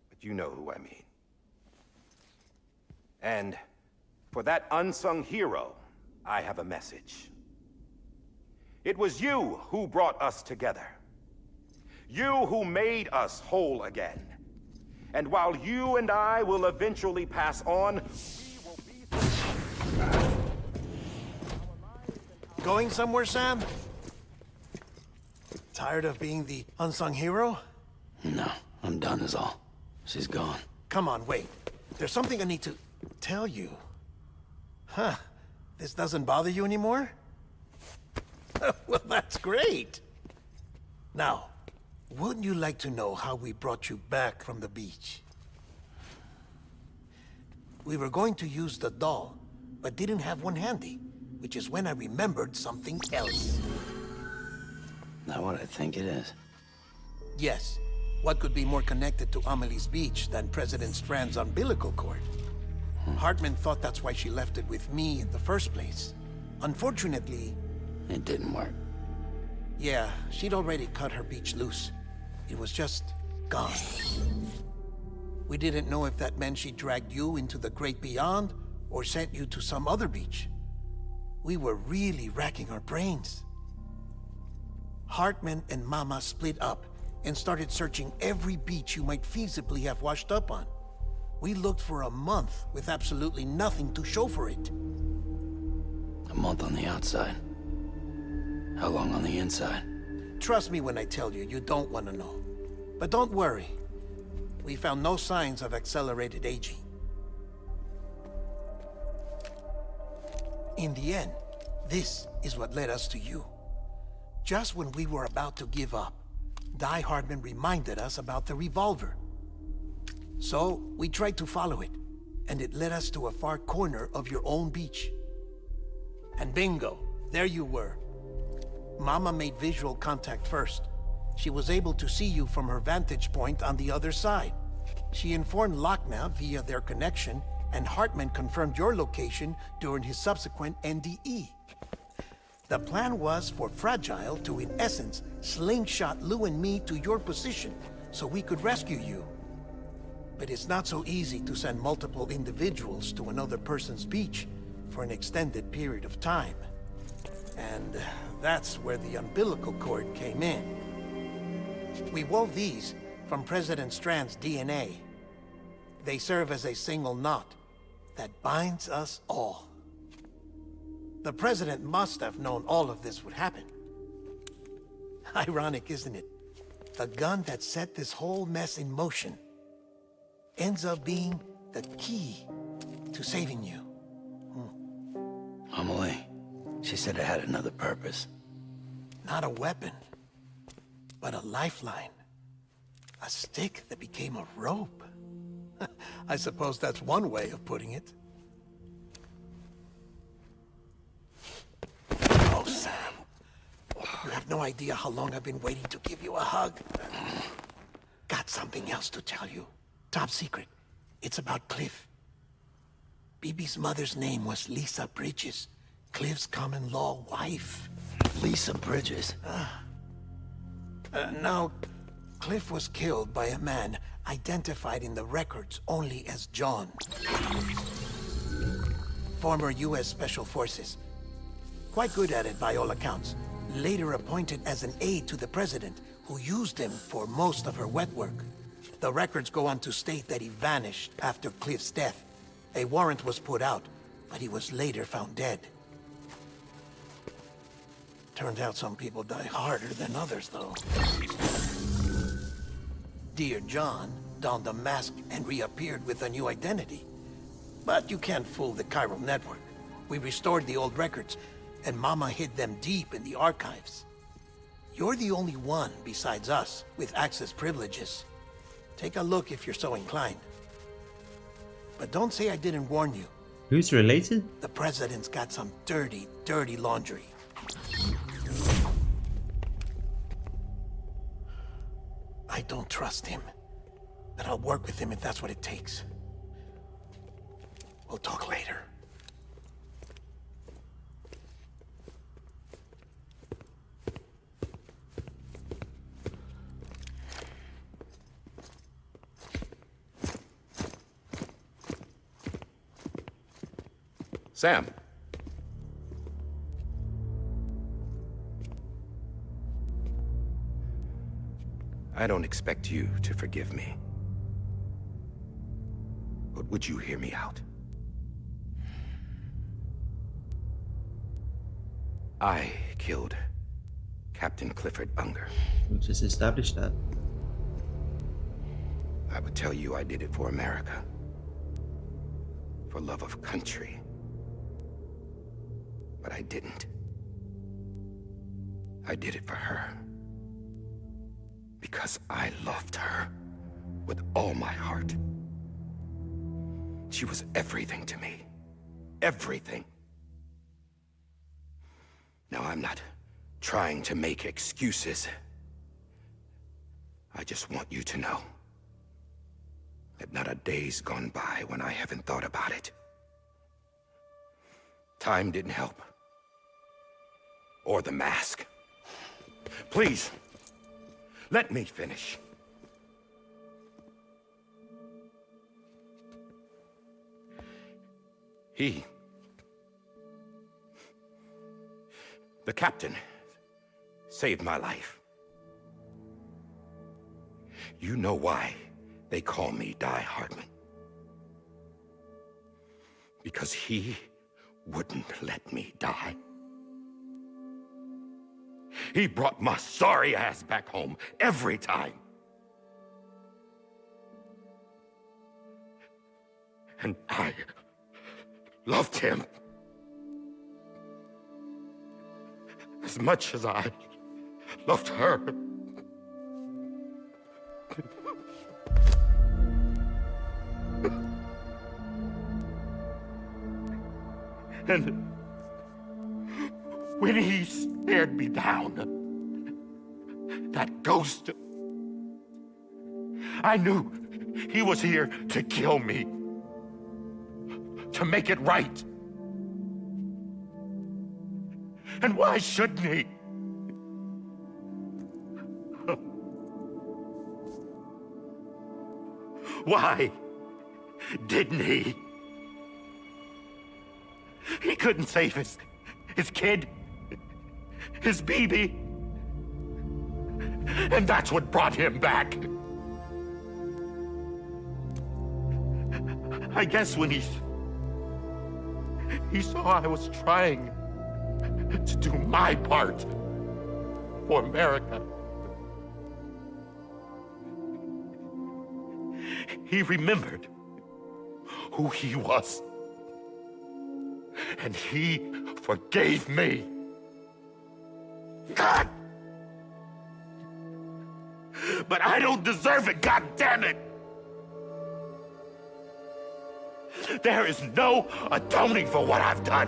but you know who I mean. And for that unsung hero, I have a message. It was you who brought us together. You who made us whole again. And while you and I will eventually pass on, we will be... Going somewhere, Sam? Tired of being the unsung hero? No, I'm done is all. She's gone. Come on, wait. There's something I need to tell you. Huh. This doesn't bother you anymore? Well, that's great. Now, wouldn't you like to know how we brought you back from the beach? We were going to use the doll, but didn't have one handy, which is when I remembered something else. Not what I think it is. Yes. What could be more connected to Amelie's beach than President Strand's umbilical cord? Hartman thought that's why she left it with me in the first place. Unfortunately... It didn't work. Yeah, she'd already cut her beach loose. It was just gone. We didn't know if that meant she dragged you into the great beyond or sent you to some other beach. We were really racking our brains. Hartman and Mama split up and started searching every beach you might feasibly have washed up on. We looked for a month with absolutely nothing to show for it. A month on the outside. How long on the inside? Trust me when I tell you, you don't want to know. But don't worry. We found no signs of accelerated aging. In the end, this is what led us to you. Just when we were about to give up, Die Hardman reminded us about the revolver. So, we tried to follow it, and it led us to a far corner of your own beach. And bingo, there you were. Mama made visual contact first. She was able to see you from her vantage point on the other side. She informed Lochna via their connection, and Hartman confirmed your location during his subsequent NDE. The plan was for Fragile to, in essence, slingshot Lou and me to your position so we could rescue you. But it's not so easy to send multiple individuals to another person's beach for an extended period of time. And that's where the umbilical cord came in. We wove these from President Strand's DNA. They serve as a single knot that binds us all. The President must have known all of this would happen. Ironic, isn't it? The gun that set this whole mess in motion ends up being the key to saving you. Amelie, she said it had another purpose. Not a weapon, but a lifeline. A stick that became a rope. I suppose that's one way of putting it. Oh, Sam. You have no idea how long I've been waiting to give you a hug. Got something else to tell you. Top secret. It's about Cliff. BB's mother's name was Lisa Bridges, Cliff's common-law wife. Lisa Bridges? No, Cliff was killed by a man identified in the records only as John. Former U.S. Special Forces. Quite good at it by all accounts. Later appointed as an aide to the president, who used him for most of her wet work. The records go on to state that he vanished after Cliff's death. A warrant was put out, but he was later found dead. Turns out some people die harder than others, though. Dear John donned a mask and reappeared with a new identity. But you can't fool the chiral network. We restored the old records, and Mama hid them deep in the archives. You're the only one besides us with access privileges. Take a look if you're so inclined. But don't say I didn't warn you. Who's related? The president's got some dirty, dirty laundry. I don't trust him, but I'll work with him if that's what it takes. We'll talk later. Sam. I don't expect you to forgive me. But would you hear me out? I killed Captain Clifford Unger. We just established that. I would tell you I did it for America. For love of country. But I didn't. I did it for her. Because I loved her with all my heart. She was everything to me. Everything. Now, I'm not trying to make excuses. I just want you to know that not a day's gone by when I haven't thought about it. Time didn't help. Or the mask. Please, let me finish. The captain, saved my life. You know why they call me Die Hardman. Because he wouldn't let me die. He brought my sorry ass back home every time. And I loved him as much as I loved her. And when he stared me down, that ghost, I knew he was here to kill me, to make it right. And why shouldn't he? Why didn't he? He couldn't save his kid, his baby. And that's what brought him back. I guess when he saw I was trying to do my part for America, he remembered who he was. And he forgave me. God! But I don't deserve it, God damn it! There is no atoning for what I've done.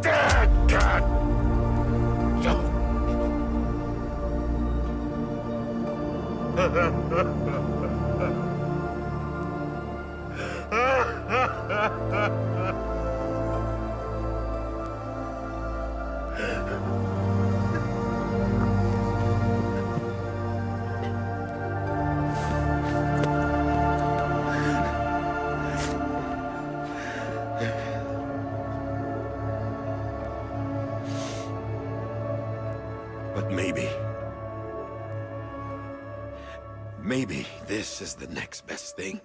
God! But maybe this is the next best thing.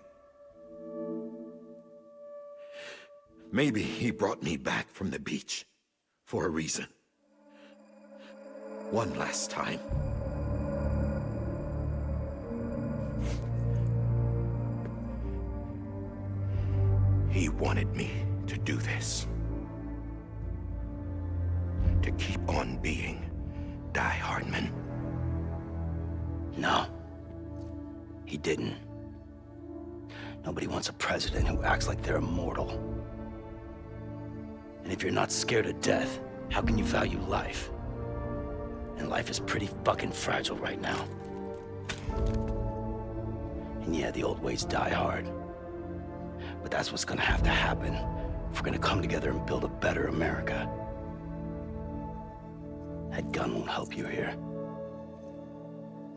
Maybe he brought me back from the beach for a reason. One last time. He wanted me to do this. To keep on being Die Hardman. No. He didn't. Nobody wants a president who acts like they're immortal. And if you're not scared of death, how can you value life? And life is pretty fucking fragile right now. And yeah, the old ways die hard. But that's what's gonna have to happen if we're gonna come together and build a better America. That gun won't help you here.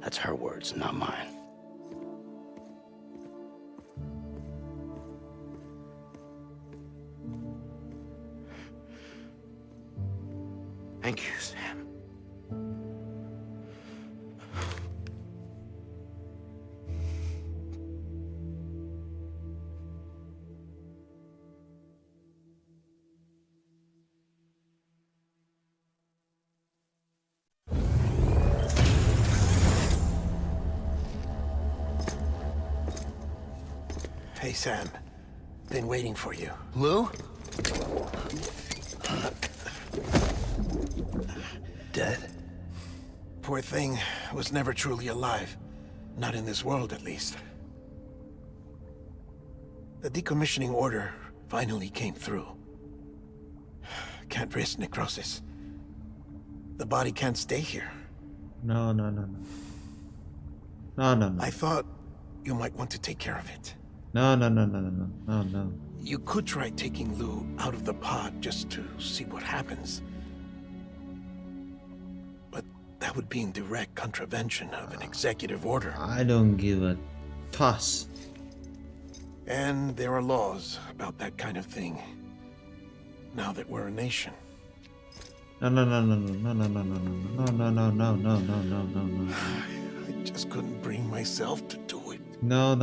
That's her words, not mine. Thank you, Sam. Hey, Sam. Been waiting for you. Lou? Dead? Poor thing was never truly alive. Not in this world, at least. The decommissioning order finally came through. Can't risk necrosis. The body can't stay here. No. No. I thought you might want to take care of it. No. You could try taking Lou out of the pod just to see what happens. But that would be in direct contravention of an executive order. I don't give a toss. And there are laws about that kind of thing. Now that we're a nation. No. I just couldn't bring myself to do it. No.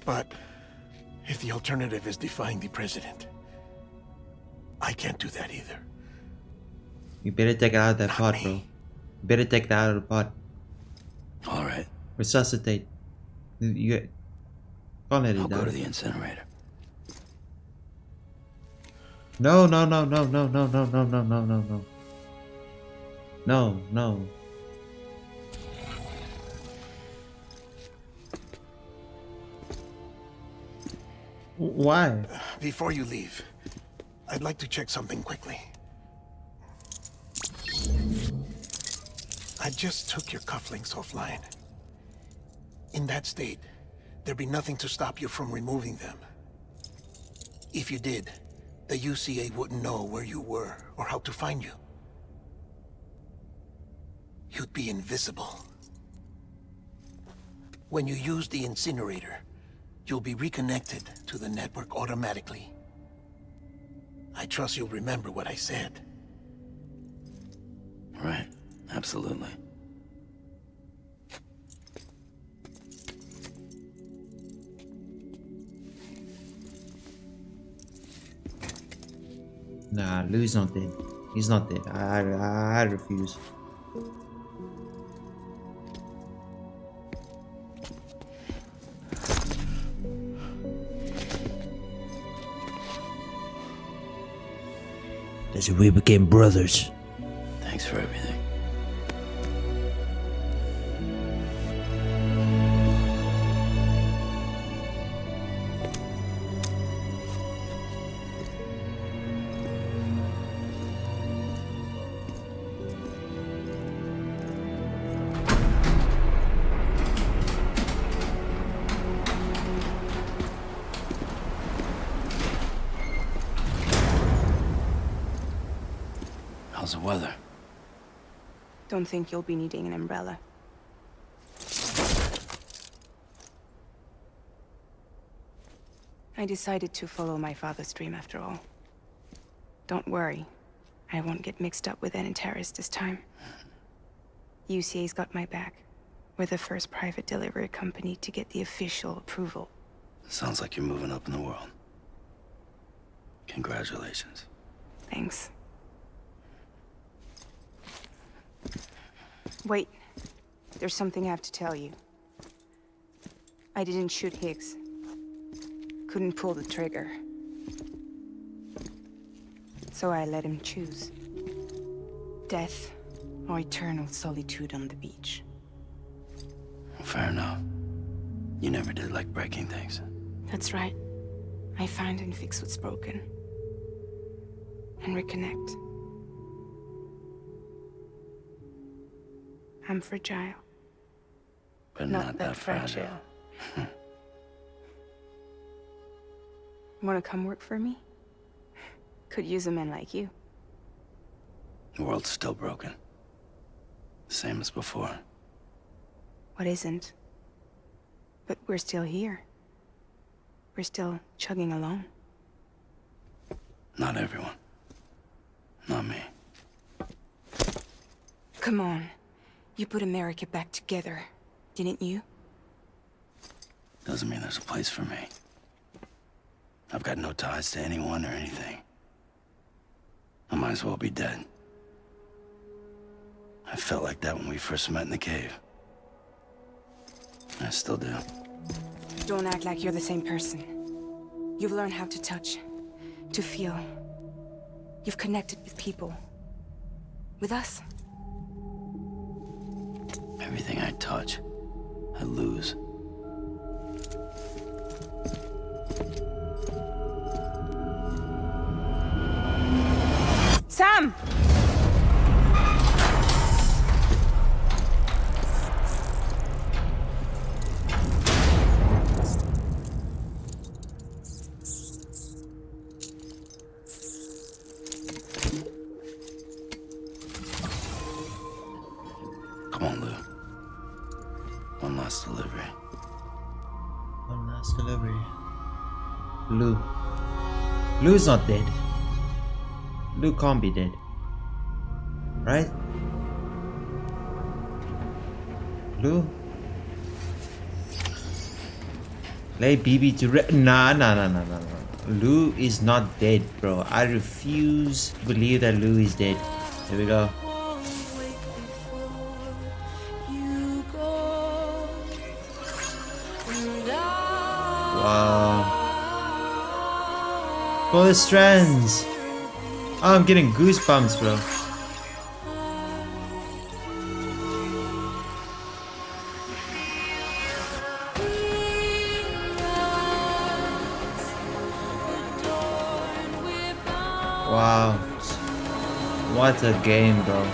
But if the alternative is defying the president, I can't do that either. You better take it out of that Not pot, me. bro. You better take that out of the pot. All right. Resuscitate. You can't let it I'll go to die. the incinerator. No. No. Why? Before you leave, I'd like to check something quickly. I just took your cufflinks offline. In that state, there'd be nothing to stop you from removing them. If you did, the UCA wouldn't know where you were or how to find you. You'd be invisible. When you use the incinerator, you'll be reconnected to the network automatically. I trust you'll remember what I said. Right. Absolutely. Nah, Lou's not dead. He's not dead. I refuse. That's we became brothers. Thanks for everything. How's the weather? Don't think you'll be needing an umbrella. I decided to follow my father's dream after all. Don't worry. I won't get mixed up with any terrorists this time. UCA's got my back. We're the first private delivery company to get the official approval. Sounds like you're moving up in the world. Congratulations. Thanks. Wait. There's something I have to tell you. I didn't shoot Higgs. Couldn't pull the trigger. So I let him choose. Death or eternal solitude on the beach. Fair enough. You never did like breaking things. That's right. I find and fix what's broken. And reconnect. I'm fragile. But not that fragile. Wanna come work for me? Could use a man like you. The world's still broken. Same as before. What isn't? But we're still here. We're still chugging along. Not everyone. Not me. Come on. You put America back together, didn't you? Doesn't mean there's a place for me. I've got no ties to anyone or anything. I might as well be dead. I felt like that when we first met in the cave. I still do. Don't act like you're the same person. You've learned how to touch, to feel. You've connected with people. With us. Everything I touch, I lose. Sam! Come on, Lou. One last delivery. One last delivery. Lou. Lou's not dead. Lou can't be dead. Right? Lou? Lay BB to Nah. Lou is not dead, bro. I refuse to believe that Lou is dead. Here we go. Wow. For the strands. Oh, I'm getting goosebumps, bro. Wow. What a game, bro.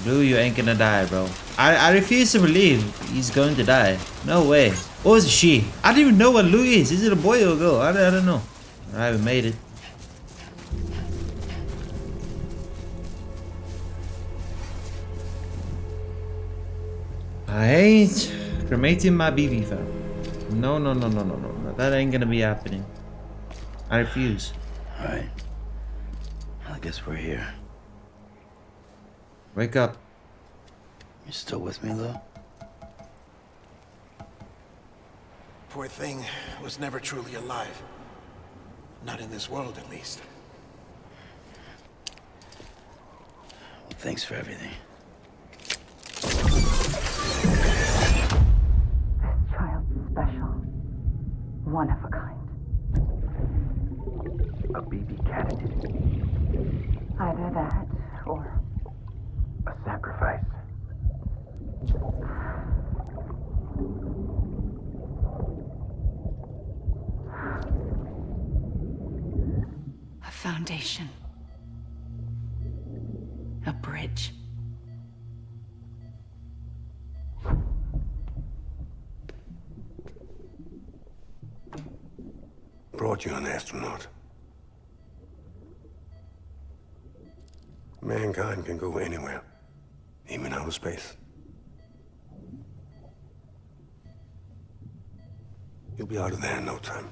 Lou, you ain't gonna die, bro. I refuse to believe he's going to die. No way. Or is it she? I don't even know what Lou is. Is it a boy or a girl? I don't know. Alright, we made it. I ain't cremating my BB fam. No. That ain't gonna be happening. I refuse. Alright. I guess we're here. Wake up. You still with me, Lou? Poor thing was never truly alive. Not in this world, at least. Well, thanks for everything. This child's special. One of a kind. A BB candidate. Either that, or A sacrifice. A foundation. A bridge. Brought you an astronaut. Mankind can go anywhere, even outer space. You'll be out of there in no time.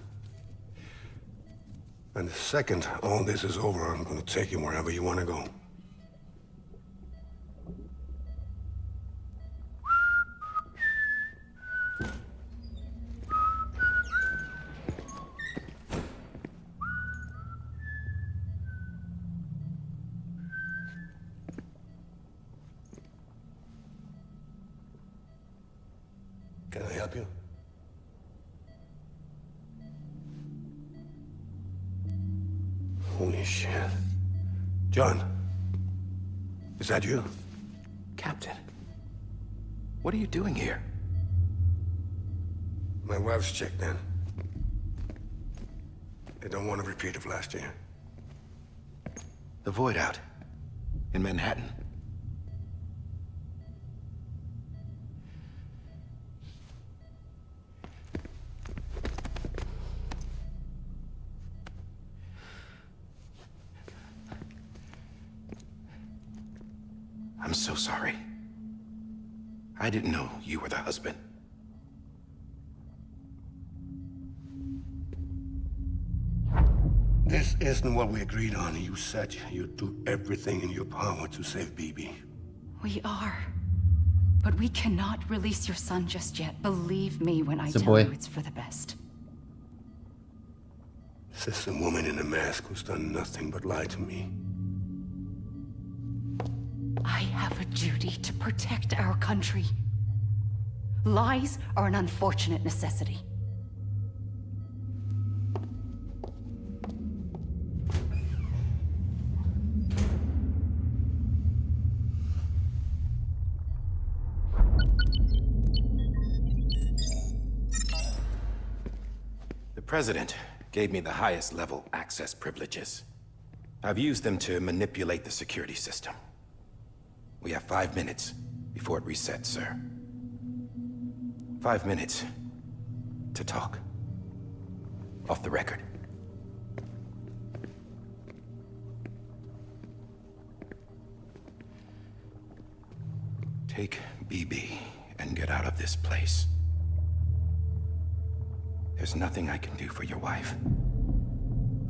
And the second all this is over, I'm gonna take you wherever you want to go. help you? Holy shit. John, is that you? Captain, what are you doing here? My wife's checked in. They don't want a repeat of last year. The Void Out in Manhattan. I'm so sorry. I didn't know you were the husband. This isn't what we agreed on. You said you'd do everything in your power to save BB. We are. But we cannot release your son just yet. Believe me when I It's a tell boy. you it's for the best. This is a woman in a mask who's done nothing but lie to me. I have a duty to protect our country. Lies are an unfortunate necessity. The President gave me the highest level access privileges. I've used them to manipulate the security system. We have 5 minutes before it resets, sir. 5 minutes to talk. Off the record. Take BB and get out of this place. There's nothing I can do for your wife.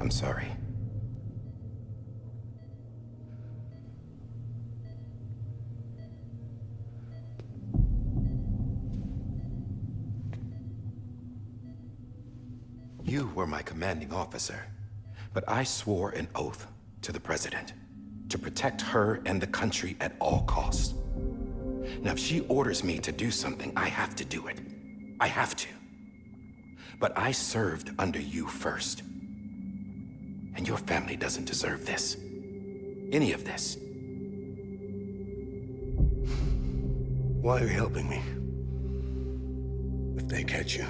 I'm sorry. You were my commanding officer, but I swore an oath to the President to protect her and the country at all costs. Now, if she orders me to do something, I have to do it. I have to. But I served under you first. And your family doesn't deserve this. Any of this. Why are you helping me? If they catch you.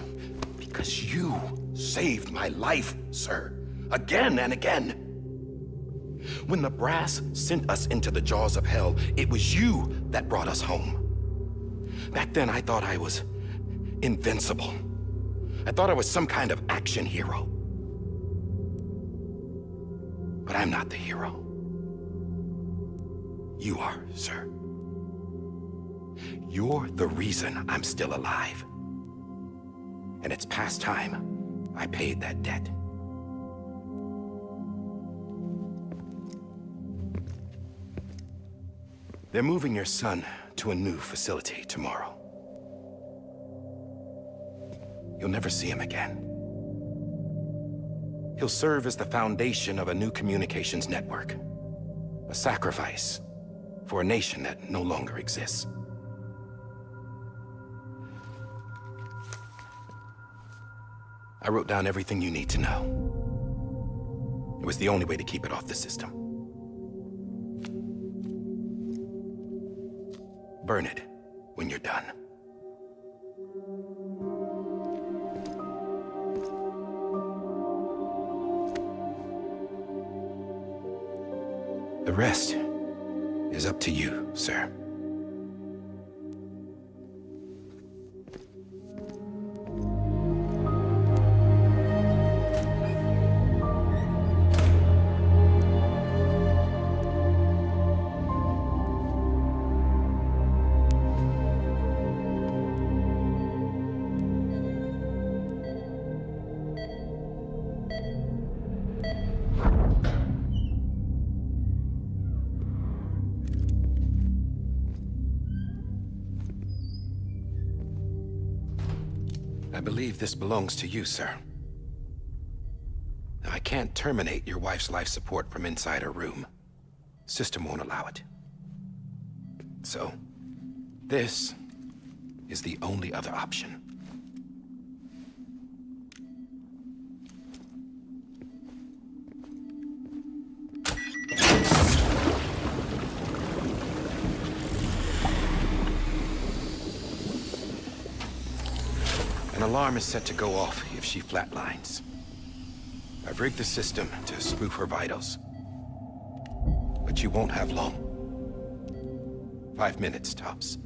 Because you saved my life, sir. Again and again. When the brass sent us into the jaws of hell, it was you that brought us home. Back then, I thought I was invincible. I thought I was some kind of action hero. But I'm not the hero. You are, sir. You're the reason I'm still alive. And it's past time I paid that debt. They're moving your son to a new facility tomorrow. You'll never see him again. He'll serve as the foundation of a new communications network. A sacrifice for a nation that no longer exists. I wrote down everything you need to know. It was the only way to keep it off the system. Burn it when you're done. The rest is up to you, sir. I believe this belongs to you, sir. Now, I can't terminate your wife's life support from inside her room. System won't allow it. So, this is the only other option. alarm is set to go off if she flatlines. I've rigged the system to spoof her vitals. But you won't have long. 5 minutes, tops.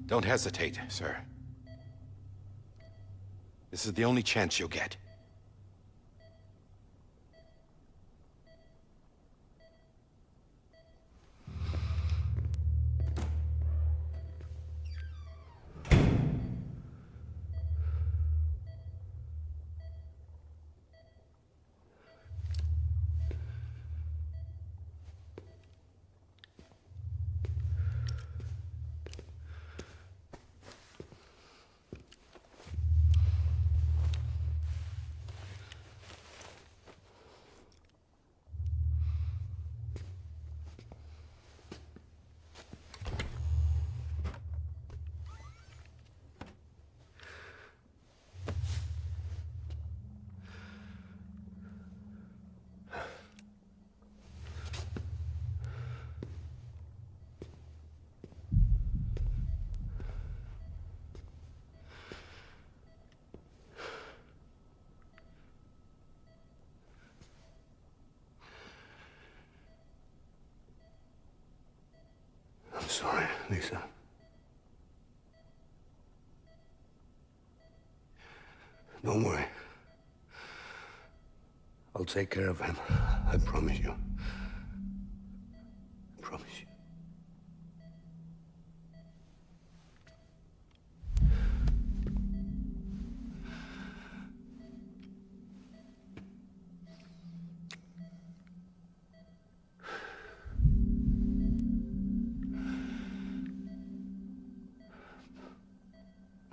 Don't hesitate, sir. This is the only chance you'll get. I'm sorry, Lisa. Don't worry. I'll take care of him. I promise you. I promise you.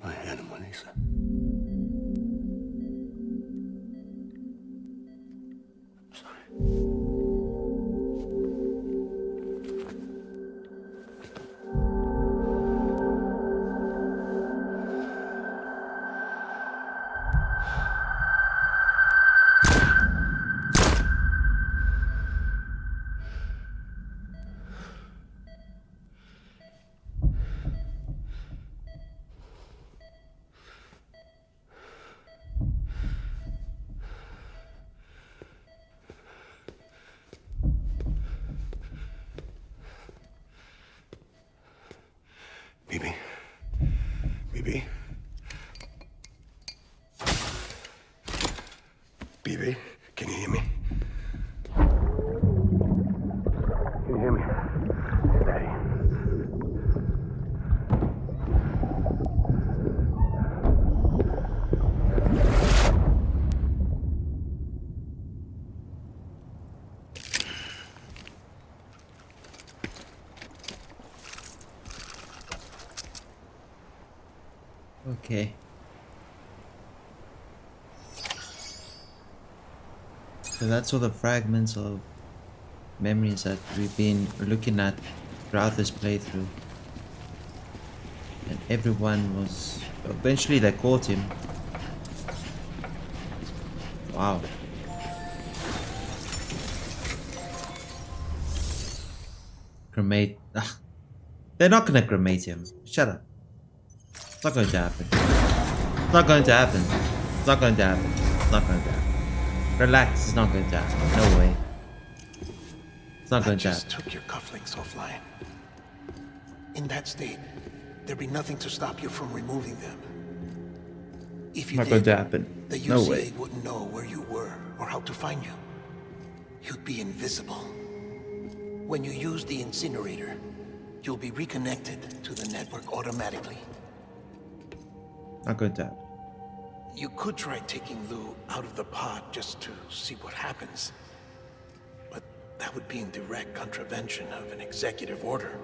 My animal, Lisa. I'm sorry. Bibi? Bibi? Bibi, can you hear me? Can you hear me? Daddy. Okay. So that's all the fragments of memories that we've been looking at throughout this playthrough. And everyone was... Eventually they caught him. Wow. Cremate... Ugh. They're not gonna cremate him. Shut up. It's not going to happen. It's not going to happen. It's not going to happen. It's not going to happen. Relax, it's not going to happen. No way. It's not going to happen. I just took your cufflinks offline. In that state, there'd be nothing to stop you from removing them. If you Not did, going to happen. the UCA No way. wouldn't know where you were or how to find you. You'd be invisible. When you use the incinerator, you'll be reconnected to the network automatically. Not going to happen. You could try taking Lou out of the pod just to see what happens. But that would be in direct contravention of an executive order.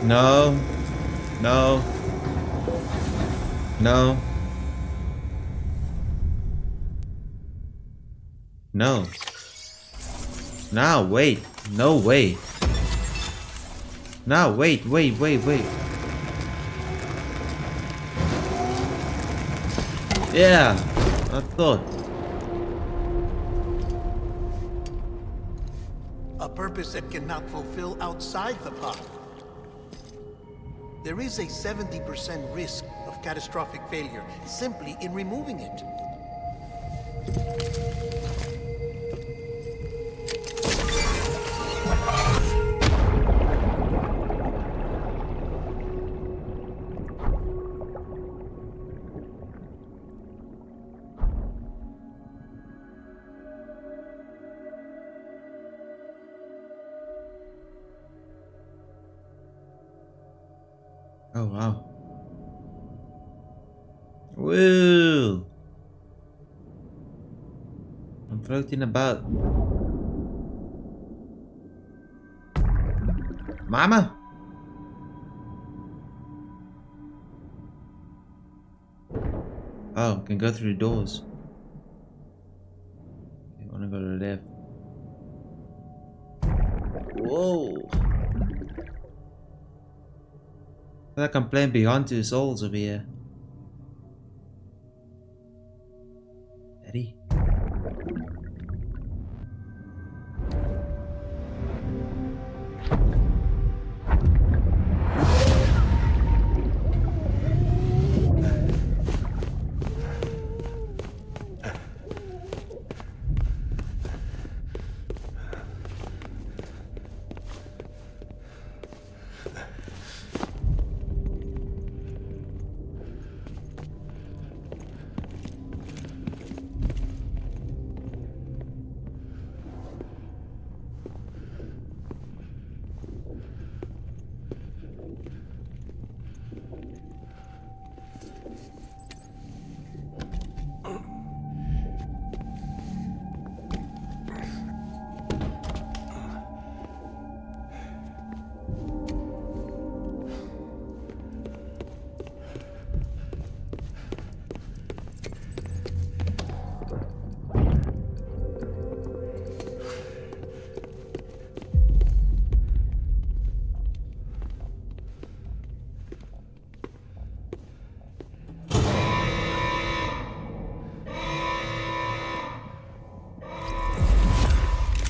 No. No. No. No. Now, wait. No way. Now, wait. Yeah, I thought. A purpose that cannot fulfill outside the pod. There is a 70% risk of catastrophic failure simply in removing it. Oh, wow. Woo! I'm floating about. Mama! Oh, can go through the doors. I want to go to the left. Whoa! I feel like I'm playing Beyond Two Souls over here. Eddie?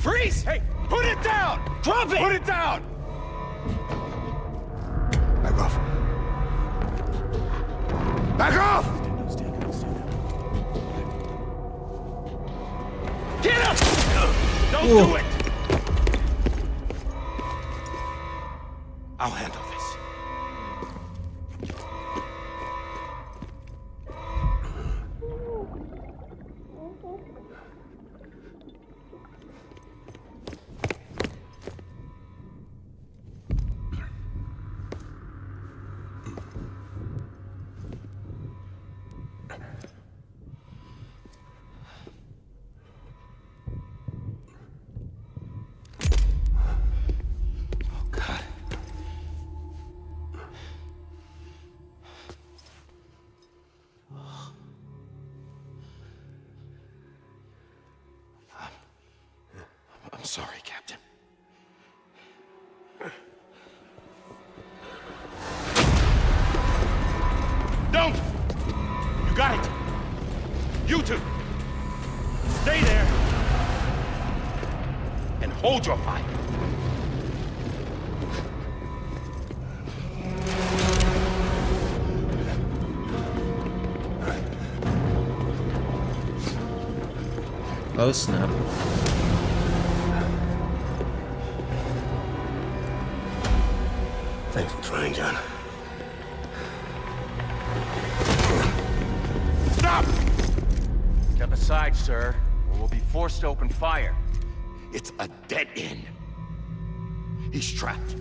Freeze! Hey, put it down! Drop it! Put it down! Back off. Back off! Get up! Don't do it! I'll handle this. I'm sorry, Captain. Don't! You got it! You two! Stay there! And hold your fire! Oh snap. Thanks for trying, John. Stop! Step aside, sir, or we'll be forced to open fire. It's a dead end. He's trapped.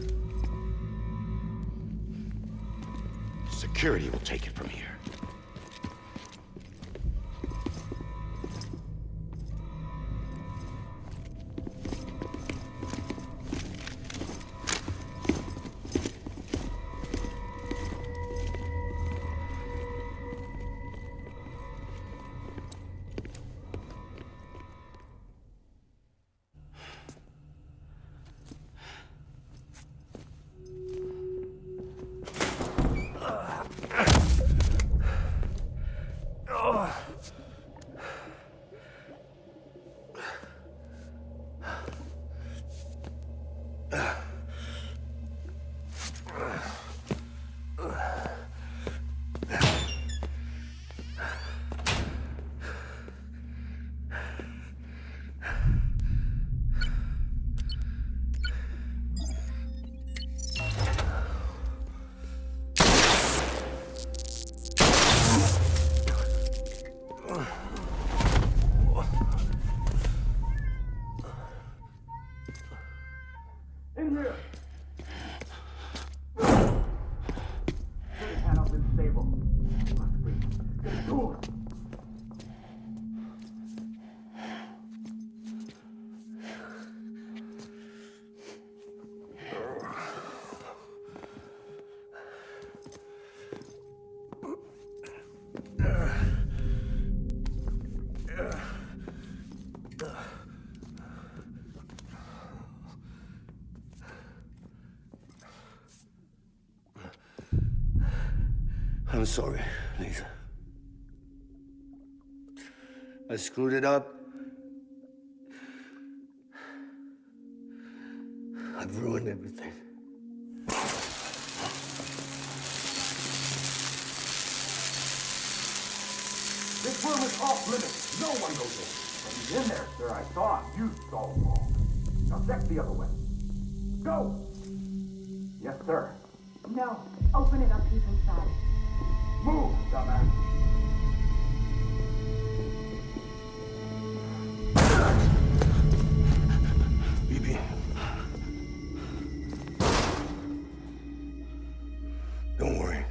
Security will take it from here. I'm sorry, Lisa. I screwed it up. I've ruined everything. This room is off limits. No one goes in. But he's in there, sir. I saw him. You saw him wrong. Now check the other way. Go! Yes, sir. No. Open it up. He's inside. Move, dumbass. BB. Don't worry.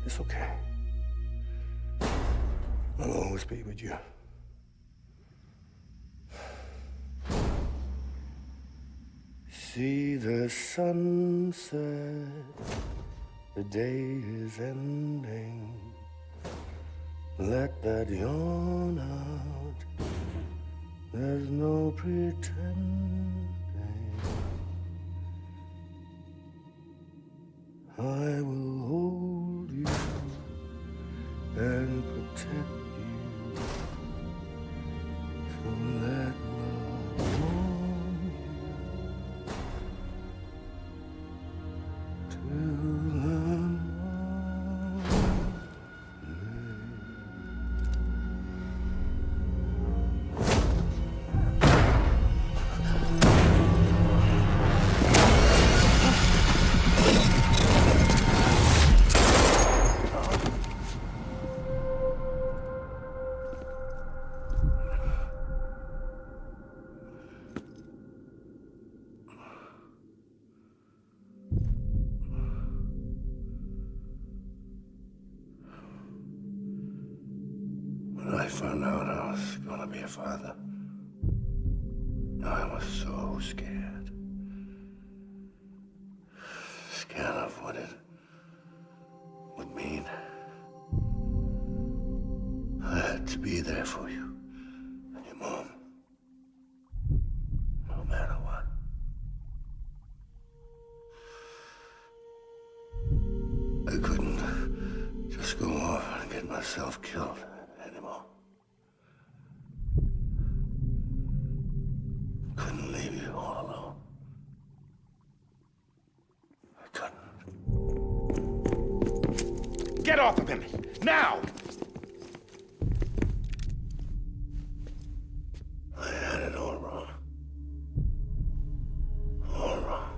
It's okay. I'll always be with you. See the sunset, the day is ending. Let that yawn out, there's no pretending. I will hold you and protect you. So let love warm you till the morning. When I found out I was gonna be a father, I was so scared. Scared of what it would mean. I had to be there for you and your mom, no matter what. I couldn't just go off and get myself killed anymore. Couldn't leave you all alone. I couldn't. Get off of him! Now! I had it all wrong. All wrong.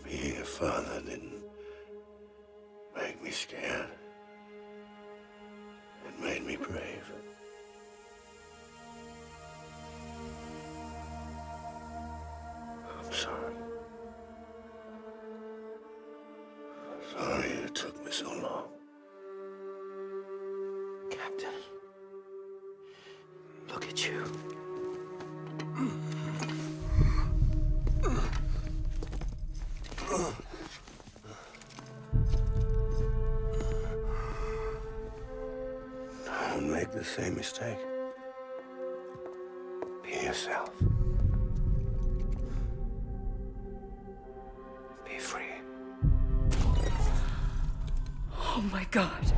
Being a father didn't make me scared. It made me brave. I'm sorry. Sorry it took me so long. Captain, look at you. Don't make the same mistake. Be yourself. Be free. Oh my God.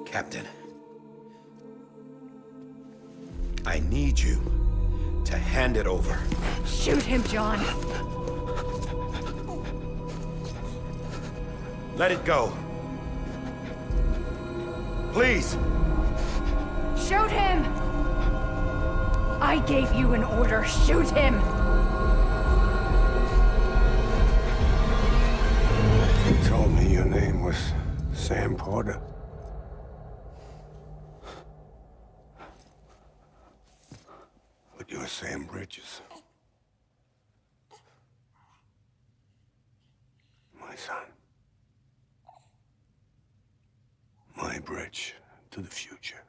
Captain, I need you to hand it over. Shoot him, John. Let it go. Please. Shoot him! I gave you an order. Shoot him! You told me your name was Sam Porter. But you're Sam Bridges. My son. My bridge to the future.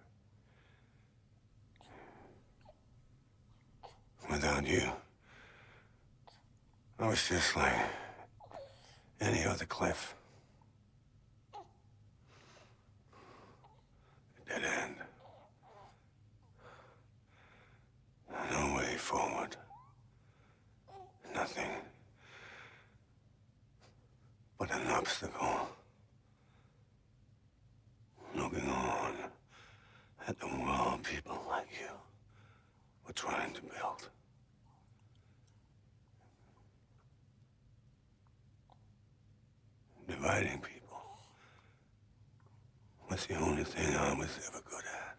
Without you, I was just like any other Cliff. Dead end. No way forward. Nothing but an obstacle. Looking on at the world people like you were trying to build. Dividing people was the only thing I was ever good at.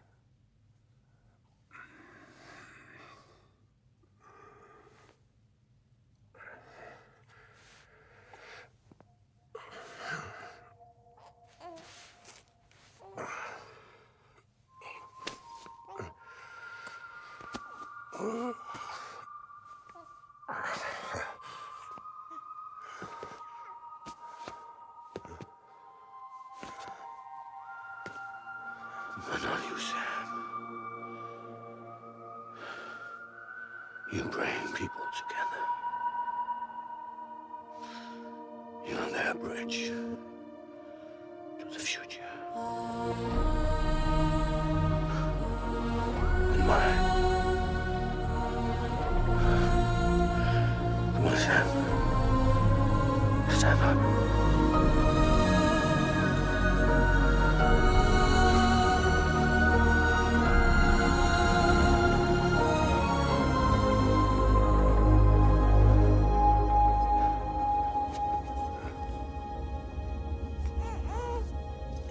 But not you, Sam. You bring people together. You're their bridge to the future. And mine. Come on, Sam. Stand up.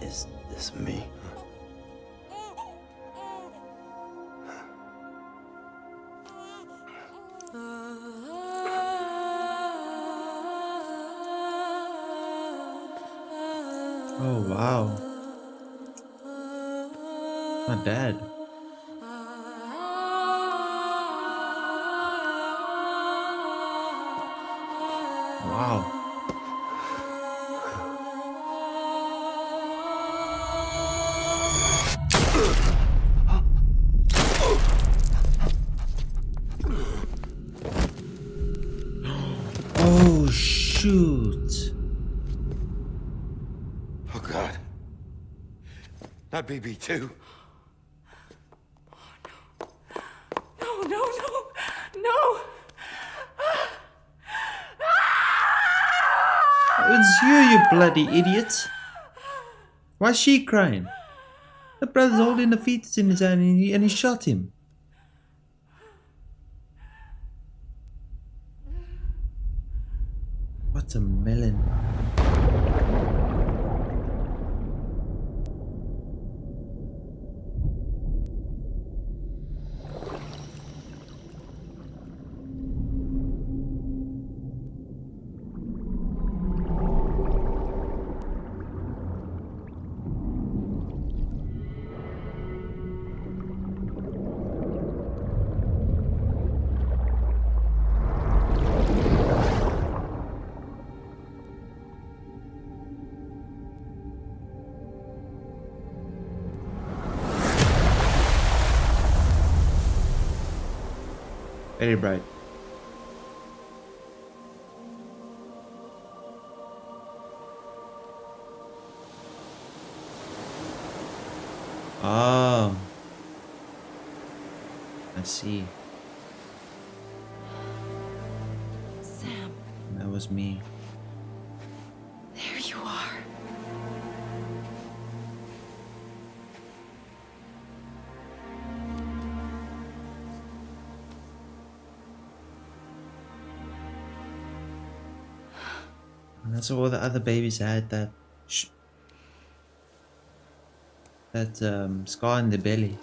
Is this me? Oh, wow. My dad. Wow. Oh, shoot. Oh, God. Not BB2. No, no, no, no! It's you bloody idiot. Why is she crying? The brother's holding the fetus in his hand and he shot him. What a melon. Very bright. Oh. I see. Sam, That was me. there you are. And that's all the other babies had, that scar in the belly.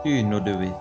You know the way.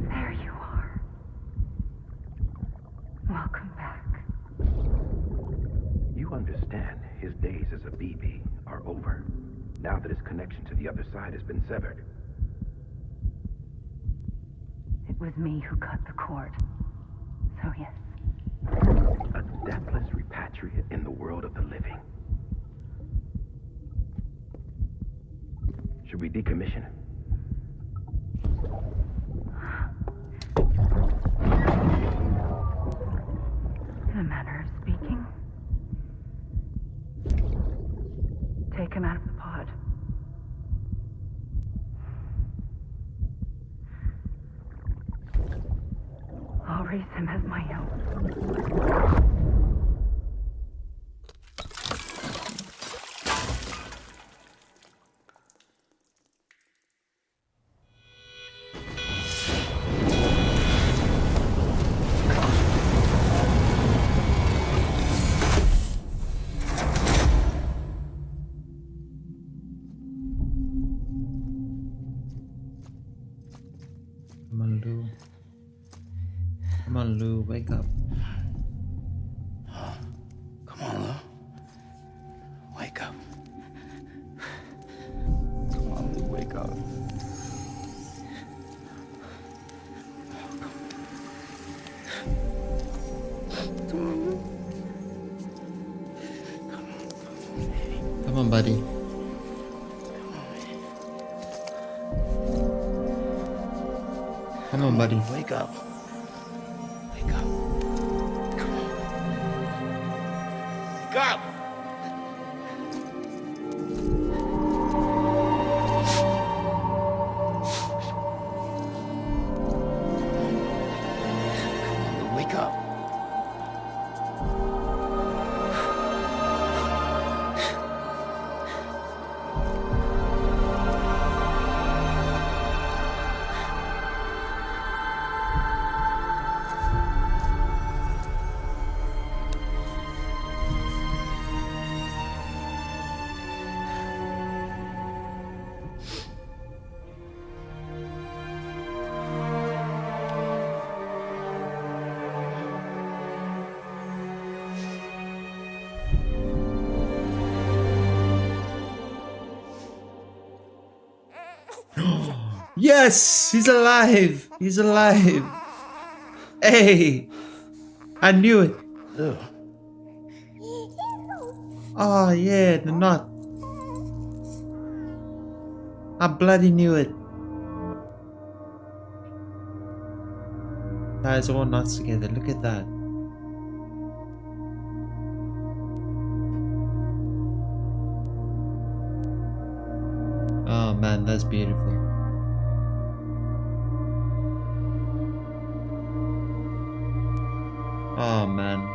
There you are. Welcome back. You understand his days as a BB are over, now that his connection to the other side has been severed. It was me who cut the cord. So yes. A deathless repatriate in the world of the living. Should we decommission him? In a manner of speaking. Take him out of the pod. I'll raise him as my own. Come on, Lou. Come on, Lou. Wake up. Come on, Lou. Wake up. Come on, Lou, wake up. Come on, buddy. Come on, buddy. Wake up. Wake up. Come on. Wake up! Wake up. Yes, he's alive. He's alive. Hey, I knew it. Lou. Oh yeah, the knot. I bloody knew it. Guys, all knots together. Look at that. Oh man, that's beautiful. Oh man.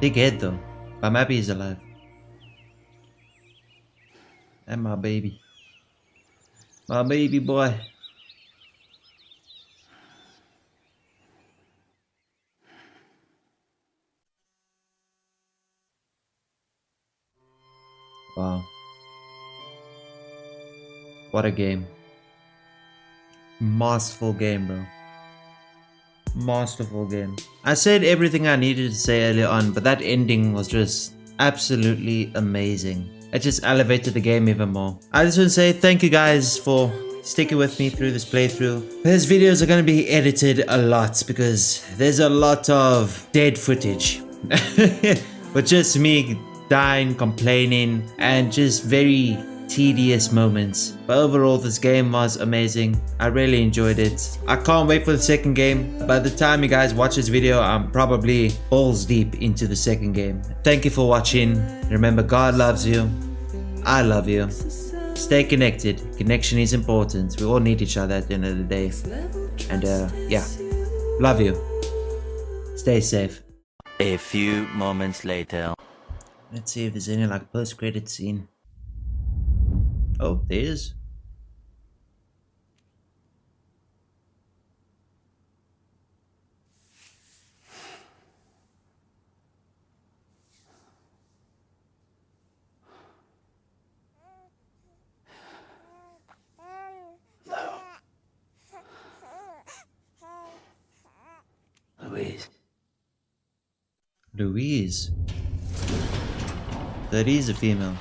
Big head though. I'm happy he's alive. And my baby. My baby boy. Wow. What a game. Masterful game, bro. Masterful game. I said everything I needed to say earlier on, but that ending was just absolutely amazing. It just elevated the game even more. I just want to say thank you guys for sticking with me through this playthrough. These videos are going to be edited a lot because there's a lot of dead footage. But just me dying, complaining, and just very tedious moments. But overall, this game was amazing. I really enjoyed it. I can't wait for the second game. By the time you guys watch this video, I'm probably balls deep into the second game. Thank you for watching. Remember, God loves you. I love you. Stay connected. Connection is important. We all need each other at the end of the day. And yeah, love you. Stay safe. A few moments later. Let's see if there's any like post-credit scene. Oh, there is. Louise. Louise. That is a female.